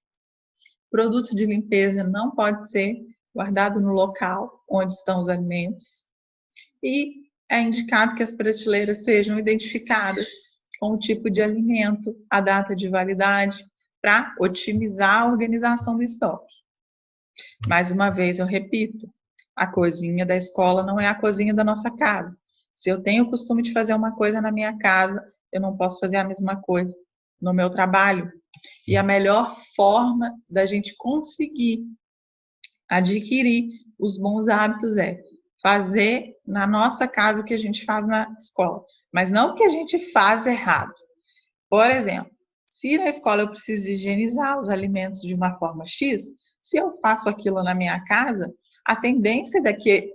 Produto de limpeza não pode ser guardado no local onde estão os alimentos. E é indicado que as prateleiras sejam identificadas com o tipo de alimento, a data de validade, para otimizar a organização do estoque. Mais uma vez, eu repito, a cozinha da escola não é a cozinha da nossa casa. Se eu tenho o costume de fazer uma coisa na minha casa, eu não posso fazer a mesma coisa no meu trabalho. E a melhor forma da gente conseguir adquirir os bons hábitos é fazer na nossa casa o que a gente faz na escola, mas não o que a gente faz errado. Por exemplo, se na escola eu preciso higienizar os alimentos de uma forma X, se eu faço aquilo na minha casa, a tendência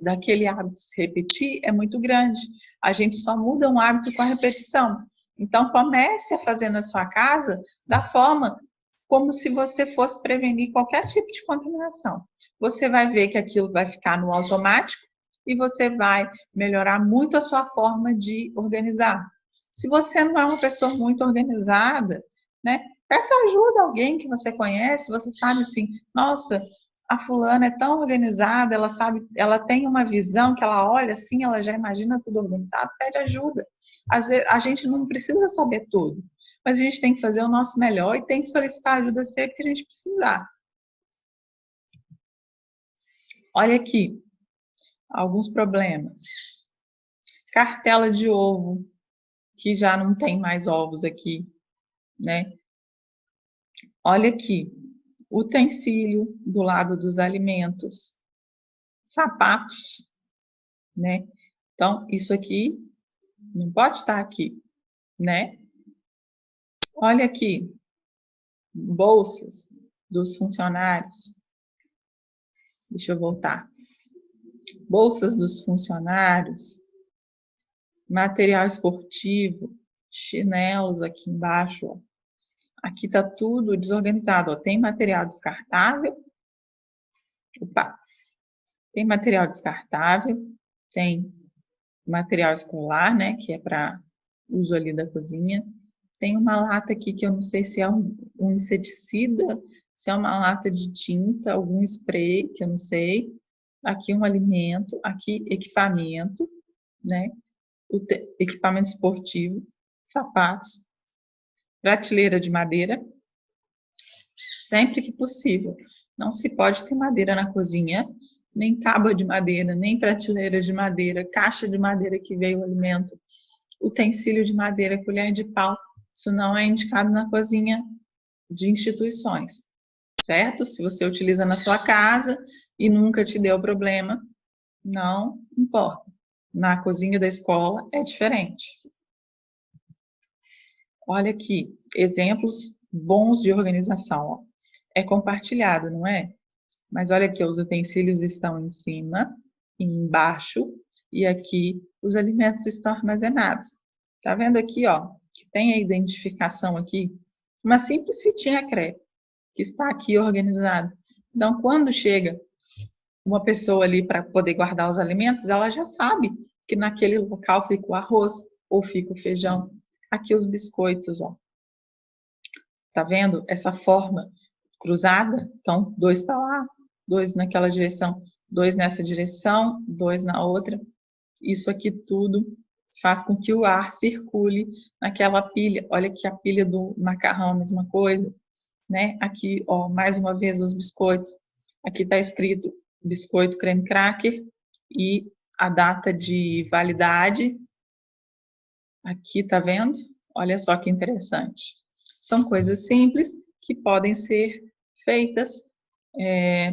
daquele hábito se repetir é muito grande. A gente só muda um hábito com a repetição. Então, comece a fazer na sua casa da forma como se você fosse prevenir qualquer tipo de contaminação. Você vai ver que aquilo vai ficar no automático e você vai melhorar muito a sua forma de organizar. Se você não é uma pessoa muito organizada, né, peça ajuda a alguém que você conhece, você sabe assim, nossa, a fulana é tão organizada, ela sabe, ela tem uma visão que ela olha assim, ela já imagina tudo organizado, pede ajuda. Às vezes, a gente não precisa saber tudo, mas a gente tem que fazer o nosso melhor e tem que solicitar ajuda sempre que a gente precisar. Olha aqui, alguns problemas. Cartela de ovo, que já não tem mais ovos aqui, né? Olha aqui, utensílio do lado dos alimentos, sapatos, né? Então, isso aqui não pode estar aqui, né? Olha aqui, bolsas dos funcionários. Deixa eu voltar. Bolsas dos funcionários, material esportivo, chinelos aqui embaixo, ó. Aqui tá tudo desorganizado, ó. Tem material descartável. Opa! Tem material descartável, tem material escolar, né, que é para uso ali da cozinha. Tem uma lata aqui que eu não sei se é um inseticida, se é uma lata de tinta, algum spray, que eu não sei. Aqui um alimento, aqui equipamento, né, equipamento esportivo, sapatos, prateleira de madeira, sempre que possível. Não se pode ter madeira na cozinha, nem tábua de madeira, nem prateleira de madeira, caixa de madeira que veio o alimento, utensílio de madeira, colher de pau. Isso não é indicado na cozinha de instituições, certo? Se você utiliza na sua casa e nunca te deu problema, não importa. Na cozinha da escola é diferente. Olha aqui, exemplos bons de organização. Ó. É compartilhado, não é? Mas olha aqui, os utensílios estão em cima e embaixo, e aqui os alimentos estão armazenados. Tá vendo aqui, ó, que tem a identificação aqui, uma simples fitinha crepe, que está aqui organizada. Então, quando chega uma pessoa ali para poder guardar os alimentos, ela já sabe que naquele local fica o arroz ou fica o feijão. Aqui os biscoitos, ó. Tá vendo essa forma cruzada? Então, 2 para lá, 2 naquela direção, 2 nessa direção, 2 na outra. Isso aqui tudo faz com que o ar circule naquela pilha. Olha aqui a pilha do macarrão, a mesma coisa, né? Aqui, ó, mais uma vez os biscoitos. Aqui está escrito biscoito creme cracker e a data de validade. Aqui, tá vendo? Olha só que interessante. São coisas simples que podem ser feitas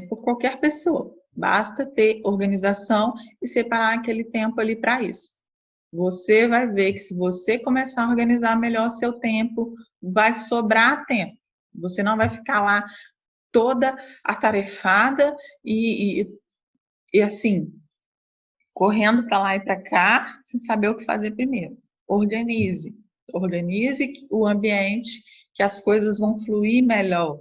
por qualquer pessoa. Basta ter organização e separar aquele tempo ali para isso. Você vai ver que se você começar a organizar melhor seu tempo, vai sobrar tempo. Você não vai ficar lá toda atarefada e assim, correndo para lá e para cá, sem saber o que fazer primeiro. Organize. Organize o ambiente, que as coisas vão fluir melhor.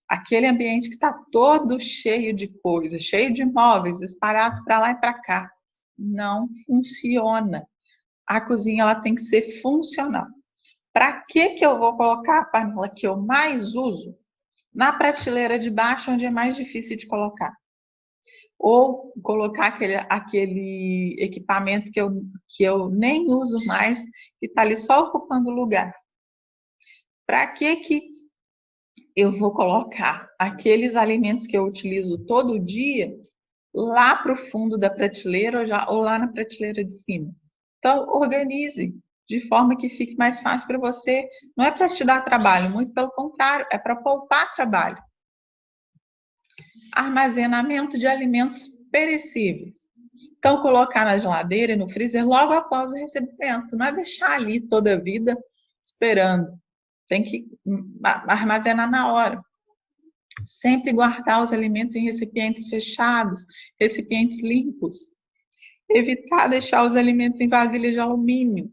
Aquele ambiente que está todo cheio de coisas, cheio de móveis espalhados para lá e para cá. não funciona. A cozinha ela tem que ser funcional. Para que eu vou colocar a panela que eu mais uso na prateleira de baixo, onde é mais difícil de colocar? Ou colocar aquele equipamento que eu nem uso mais, que está ali só ocupando lugar? Para que eu vou colocar aqueles alimentos que eu utilizo todo dia lá para o fundo da prateleira ou lá na prateleira de cima? Então, organize de forma que fique mais fácil para você. Não é para te dar trabalho, muito pelo contrário, é para poupar trabalho. Armazenamento de alimentos perecíveis. Então, colocar na geladeira e no freezer logo após o recebimento. Não é deixar ali toda a vida esperando. Tem que armazenar na hora. Sempre guardar os alimentos em recipientes fechados, recipientes limpos. Evitar deixar os alimentos em vasilha de alumínio.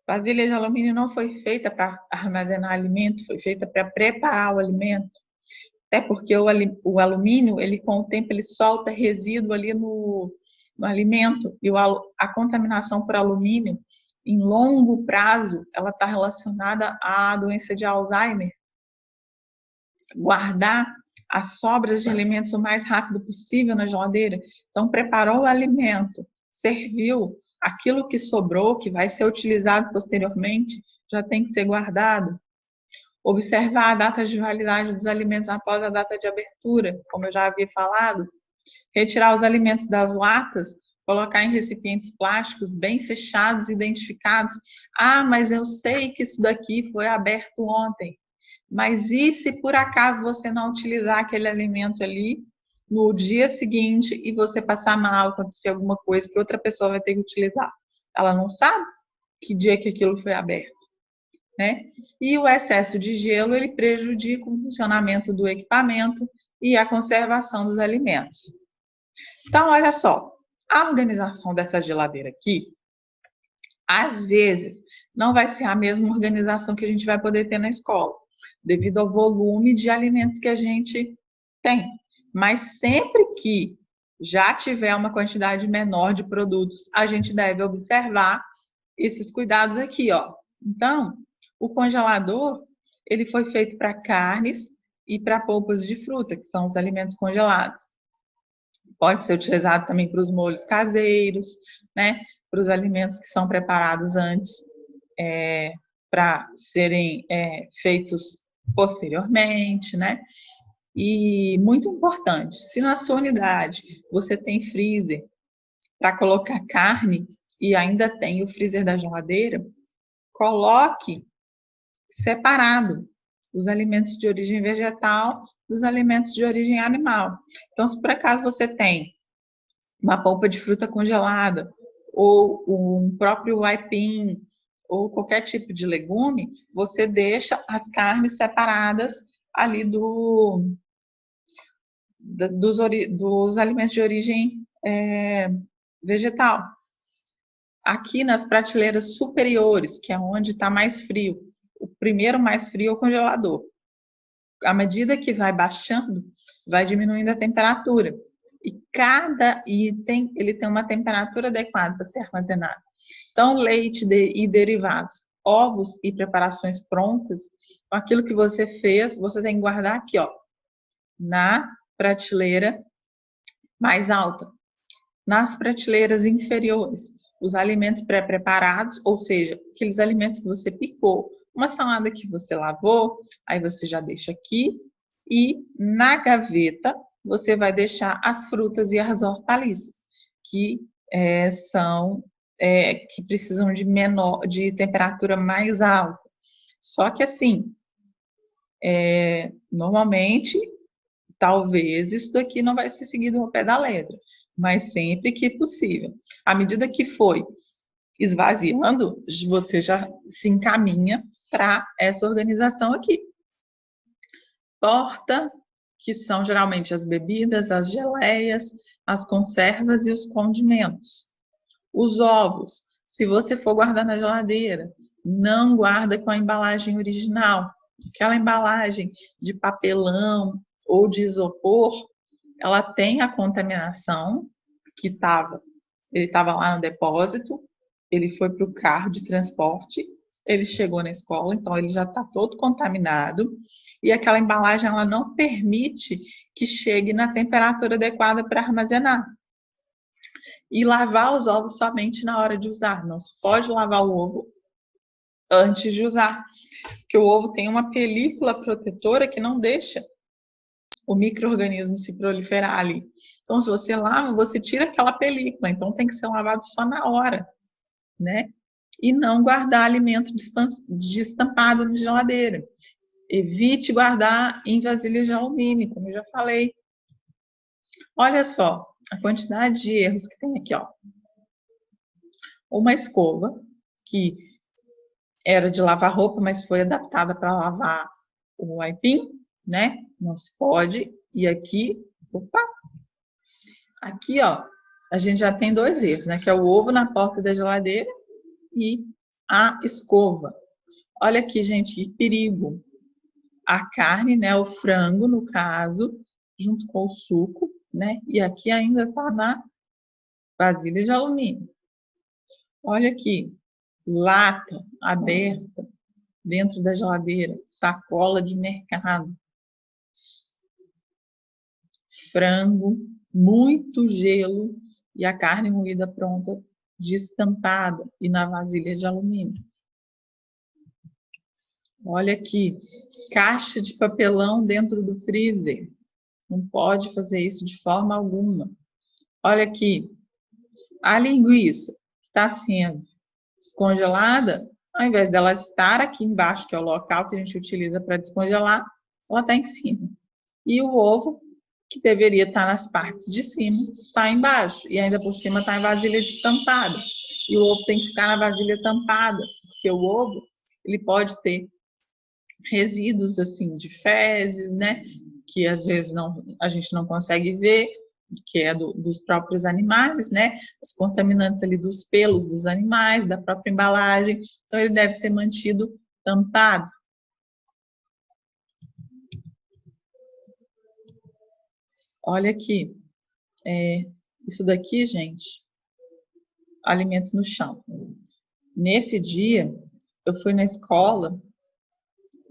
Vasilha de alumínio não foi feita para armazenar alimento, foi feita para preparar o alimento. Até porque o alumínio, ele com o tempo, ele solta resíduo ali no alimento. E a contaminação por alumínio, em longo prazo, ela está relacionada à doença de Alzheimer. Guardar as sobras de alimentos o mais rápido possível na geladeira. Então, preparou o alimento, serviu, aquilo que sobrou, que vai ser utilizado posteriormente, já tem que ser guardado. Observar a data de validade dos alimentos após a data de abertura, como eu já havia falado. Retirar os alimentos das latas, colocar em recipientes plásticos bem fechados, identificados. Ah, mas eu sei que isso daqui foi aberto ontem. Mas e se por acaso você não utilizar aquele alimento ali no dia seguinte e você passar mal, acontecer alguma coisa que outra pessoa vai ter que utilizar? Ela não sabe que dia que aquilo foi aberto, né? E o excesso de gelo, ele prejudica o funcionamento do equipamento e a conservação dos alimentos. Então, olha só, a organização dessa geladeira aqui, às vezes, não vai ser a mesma organização que a gente vai poder ter na escola, devido ao volume de alimentos que a gente tem. Mas sempre que já tiver uma quantidade menor de produtos, a gente deve observar esses cuidados aqui, ó. Então, o congelador, ele foi feito para carnes e para polpas de fruta, que são os alimentos congelados. Pode ser utilizado também para os molhos caseiros, né? Para os alimentos que são preparados antes, para serem feitos posteriormente, né? E muito importante, se na sua unidade você tem freezer para colocar carne e ainda tem o freezer da geladeira, coloque separado os alimentos de origem vegetal dos alimentos de origem animal. Então, se por acaso você tem uma polpa de fruta congelada ou um próprio aipim ou qualquer tipo de legume, você deixa as carnes separadas ali dos alimentos de origem vegetal. Aqui nas prateleiras superiores, que é onde está mais frio, o primeiro mais frio é o congelador. À medida que vai baixando, vai diminuindo a temperatura. E cada item, ele tem uma temperatura adequada para ser armazenado. Então, leite e derivados, ovos e preparações prontas, aquilo que você fez, você tem que guardar aqui, ó, na prateleira mais alta. Nas prateleiras inferiores, os alimentos pré-preparados, ou seja, aqueles alimentos que você picou, uma salada que você lavou, aí você já deixa aqui, e na gaveta você vai deixar as frutas e as hortaliças, que que precisam de temperatura mais alta. Só que assim, normalmente, talvez isso daqui não vai ser seguido ao pé da letra, mas sempre que possível. À medida que foi esvaziando, você já se encaminha para essa organização aqui. Torta, que são geralmente as bebidas, as geleias, as conservas e os condimentos. Os ovos, se você for guardar na geladeira, não guarda com a embalagem original. Aquela embalagem de papelão ou de isopor, ela tem a contaminação que estava Ele estava lá no depósito, ele foi para o carro de transporte, ele chegou na escola, então ele já está todo contaminado, e aquela embalagem ela não permite que chegue na temperatura adequada para armazenar. E lavar os ovos somente na hora de usar, não se pode lavar o ovo antes de usar, porque o ovo tem uma película protetora que não deixa o micro-organismo se proliferar ali. Então, se você lava, você tira aquela película, então tem que ser lavado só na hora, né? E não guardar alimento destampado na geladeira. Evite guardar em vasilhas de alumínio, como eu já falei. Olha só a quantidade de erros que tem aqui, ó. Uma escova que era de lavar roupa, mas foi adaptada para lavar o aipim, né? Não se pode. E aqui, opa, aqui, ó, a gente já tem dois erros, né? Que é o ovo na porta da geladeira e a escova. Olha aqui, gente, que perigo. A carne, né? O frango, no caso, junto com o suco, né? E aqui ainda tá na vasilha de alumínio. Olha aqui, lata aberta dentro da geladeira, sacola de mercado, frango, muito gelo e a carne moída pronta, destampada e na vasilha de alumínio. Olha aqui, caixa de papelão dentro do freezer. Não pode fazer isso de forma alguma. Olha aqui, a linguiça que está sendo descongelada, ao invés dela estar aqui embaixo, que é o local que a gente utiliza para descongelar, ela está em cima. E o ovo, que deveria estar nas partes de cima, está embaixo. E ainda por cima está em vasilha destampada. E o ovo tem que ficar na vasilha tampada, porque o ovo ele pode ter resíduos assim de fezes, né? Que às vezes a gente não consegue ver, que é dos próprios animais, né? Os contaminantes ali dos pelos dos animais, da própria embalagem. Então ele deve ser mantido tampado. Olha aqui, isso daqui, gente, alimento no chão. Nesse dia, eu fui na escola,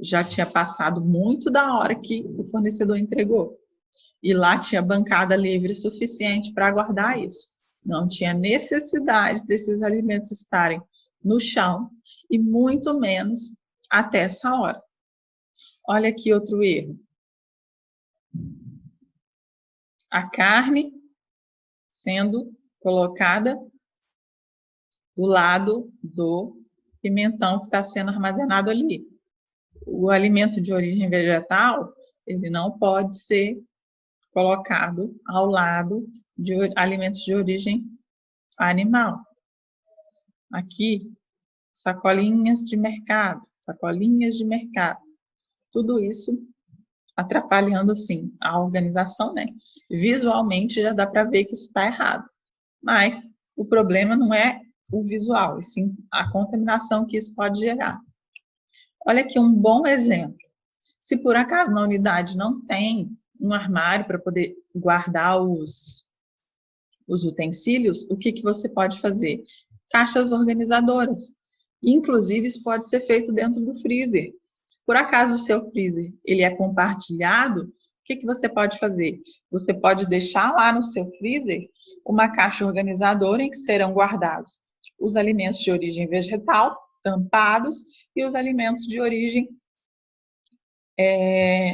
já tinha passado muito da hora que o fornecedor entregou. E lá tinha bancada livre suficiente para guardar isso. Não tinha necessidade desses alimentos estarem no chão e muito menos até essa hora. Olha aqui outro erro. A carne sendo colocada do lado do pimentão que está sendo armazenado ali. O alimento de origem vegetal, ele não pode ser colocado ao lado de alimentos de origem animal. Aqui, sacolinhas de mercado. Tudo isso atrapalhando, sim, a organização, né? Visualmente já dá para ver que isso está errado. Mas o problema não é o visual, e sim a contaminação que isso pode gerar. Olha aqui um bom exemplo. Se por acaso na unidade não tem um armário para poder guardar os utensílios, o que você pode fazer? Caixas organizadoras. Inclusive, isso pode ser feito dentro do freezer. Se por acaso o seu freezer ele é compartilhado, o que você pode fazer? Você pode deixar lá no seu freezer uma caixa organizadora em que serão guardados os alimentos de origem vegetal, tampados, e os alimentos de origem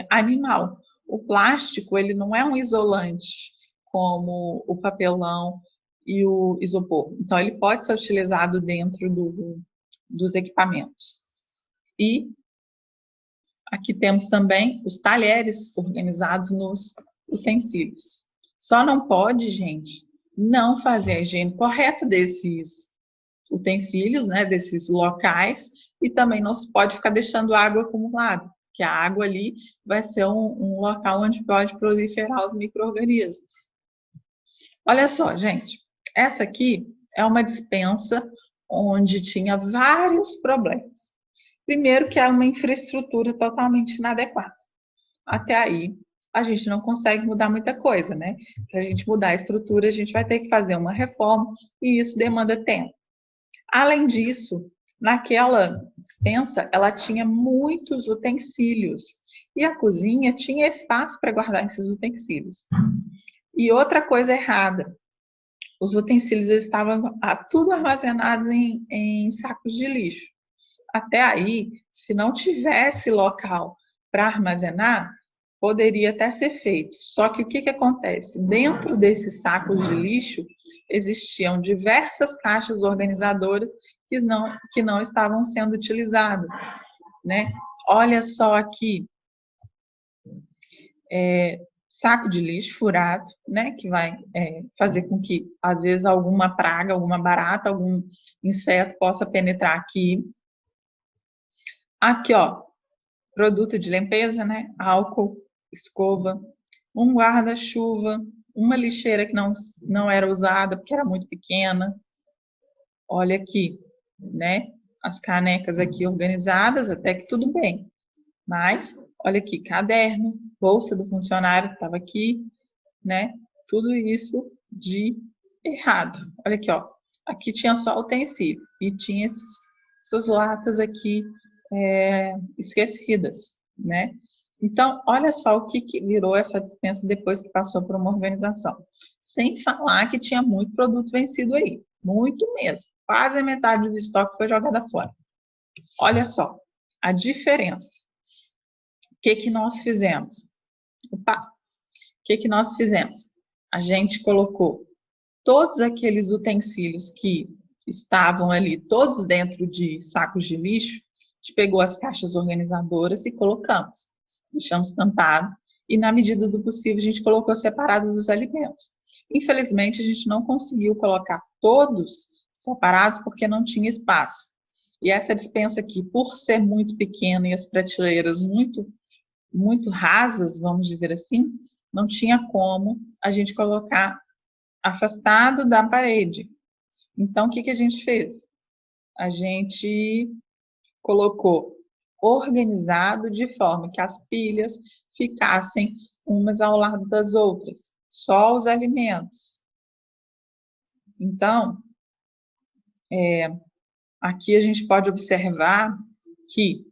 animal. O plástico, ele não é um isolante como o papelão e o isopor. Então, ele pode ser utilizado dentro dos equipamentos. E aqui temos também os talheres organizados nos utensílios. Só não pode, gente, não fazer a higiene correta desses utensílios, né, desses locais, e também não se pode ficar deixando água acumulada, que a água ali vai ser um local onde pode proliferar os micro-organismos. Olha só, gente, essa aqui é uma despensa onde tinha vários problemas. Primeiro que é uma infraestrutura totalmente inadequada. Até aí, a gente não consegue mudar muita coisa, né? Para a gente mudar a estrutura, a gente vai ter que fazer uma reforma e isso demanda tempo. Além disso, naquela despensa, ela tinha muitos utensílios e a cozinha tinha espaço para guardar esses utensílios. E outra coisa errada, os utensílios estavam tudo armazenados em sacos de lixo. Até aí, se não tivesse local para armazenar, poderia até ser feito. Só que o que acontece? Dentro desses sacos de lixo, existiam diversas caixas organizadoras que não estavam sendo utilizadas, né? Olha só aqui, saco de lixo furado, né? Que vai fazer com que, às vezes, alguma praga, alguma barata, algum inseto possa penetrar aqui. Aqui, ó, produto de limpeza, né? Álcool, escova, um guarda-chuva, uma lixeira que não era usada porque era muito pequena. Olha aqui, né? As canecas aqui organizadas, até que tudo bem. Mas, olha aqui, caderno, bolsa do funcionário que estava aqui, né? Tudo isso de errado. Olha aqui, ó. Aqui tinha só utensílio e tinha essas latas aqui esquecidas, né? Então, olha só o que virou essa despensa depois que passou por uma organização. Sem falar que tinha muito produto vencido aí, muito mesmo. Quase a metade do estoque foi jogada fora. Olha só a diferença. O que nós fizemos? Opa! O que nós fizemos? A gente colocou todos aqueles utensílios que estavam ali, todos dentro de sacos de lixo, a gente pegou as caixas organizadoras e colocamos. Deixamos tampado e, na medida do possível, a gente colocou separado dos alimentos. Infelizmente, a gente não conseguiu colocar todos separados porque não tinha espaço. E essa despensa aqui, por ser muito pequena e as prateleiras muito rasas, vamos dizer assim, não tinha como a gente colocar afastado da parede. Então, o que a gente fez? A gente colocou organizado de forma que as pilhas ficassem umas ao lado das outras, só os alimentos. Então, aqui a gente pode observar que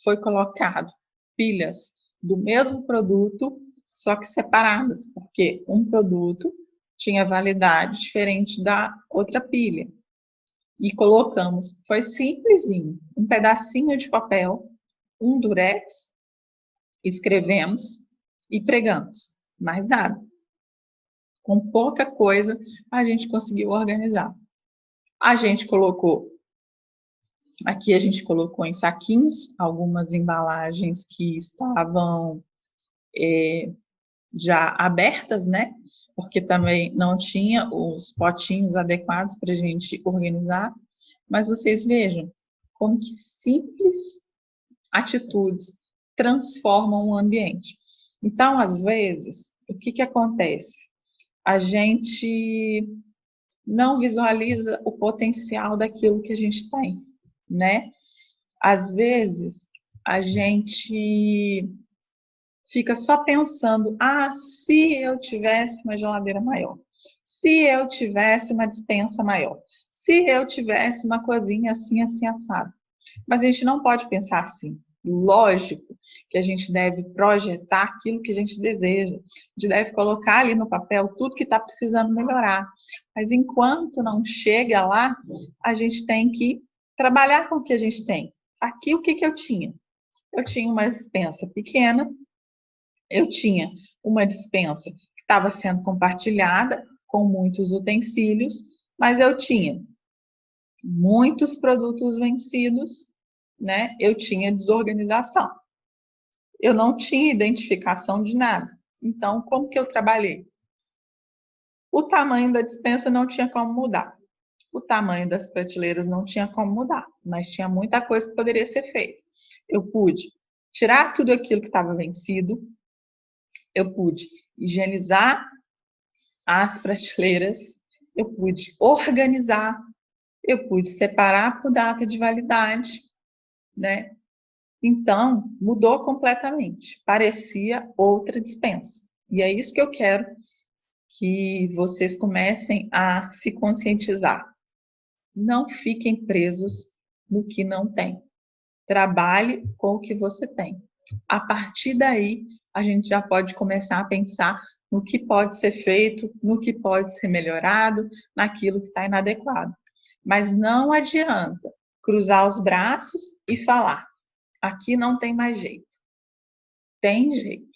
foi colocado pilhas do mesmo produto, só que separadas, porque um produto tinha validade diferente da outra pilha. E colocamos, foi simplesinho, um pedacinho de papel, um durex, escrevemos e pregamos, mais nada. Com pouca coisa, a gente conseguiu organizar. A gente colocou, aqui a gente colocou em saquinhos, algumas embalagens que estavam já abertas, né? Porque também não tinha os potinhos adequados para a gente organizar. Mas vocês vejam como que simples atitudes transformam o ambiente. Então, às vezes, o que acontece? A gente não visualiza o potencial daquilo que a gente tem, né? Às vezes, a gente fica só pensando, se eu tivesse uma geladeira maior, se eu tivesse uma despensa maior, se eu tivesse uma cozinha assim, assim, assado. Mas a gente não pode pensar assim. Lógico que a gente deve projetar aquilo que a gente deseja. A gente deve colocar ali no papel tudo que está precisando melhorar. Mas enquanto não chega lá, a gente tem que trabalhar com o que a gente tem. Aqui, o que eu tinha? Eu tinha uma despensa pequena, eu tinha uma despensa que estava sendo compartilhada com muitos utensílios, mas eu tinha muitos produtos vencidos, né? Eu tinha desorganização. Eu não tinha identificação de nada. Então, como que eu trabalhei? O tamanho da despensa não tinha como mudar. O tamanho das prateleiras não tinha como mudar, mas tinha muita coisa que poderia ser feita. Eu pude tirar tudo aquilo que estava vencido, eu pude higienizar as prateleiras, eu pude organizar, eu pude separar por data de validade, né? Então, mudou completamente. Parecia outra despensa. E é isso que eu quero que vocês comecem a se conscientizar. Não fiquem presos no que não tem. Trabalhe com o que você tem. A partir daí, a gente já pode começar a pensar no que pode ser feito, no que pode ser melhorado, naquilo que está inadequado. Mas não adianta cruzar os braços e falar: aqui não tem mais jeito. Tem jeito.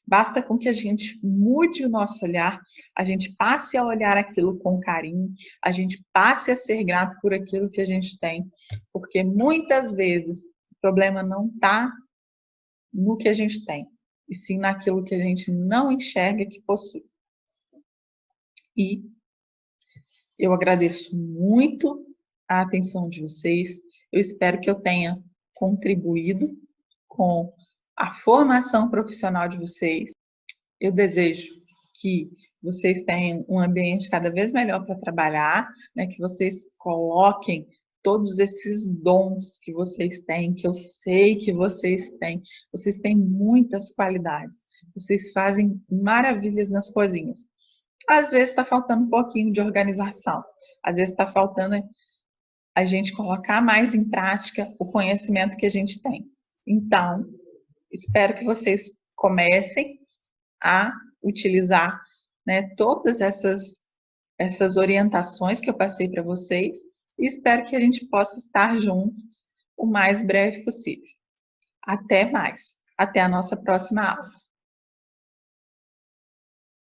Basta com que a gente mude o nosso olhar, a gente passe a olhar aquilo com carinho, a gente passe a ser grato por aquilo que a gente tem, porque muitas vezes o problema não está no que a gente tem, e sim naquilo que a gente não enxerga que possui. E eu agradeço muito a atenção de vocês, eu espero que eu tenha contribuído com a formação profissional de vocês. Eu desejo que vocês tenham um ambiente cada vez melhor para trabalhar, né? Que vocês coloquem todos esses dons que vocês têm, que eu sei que vocês têm muitas qualidades, vocês fazem maravilhas nas cozinhas. Às vezes está faltando um pouquinho de organização, às vezes está faltando a gente colocar mais em prática o conhecimento que a gente tem. Então, espero que vocês comecem a utilizar, né, todas essas orientações que eu passei para vocês e espero que a gente possa estar juntos o mais breve possível. Até mais. Até a nossa próxima aula.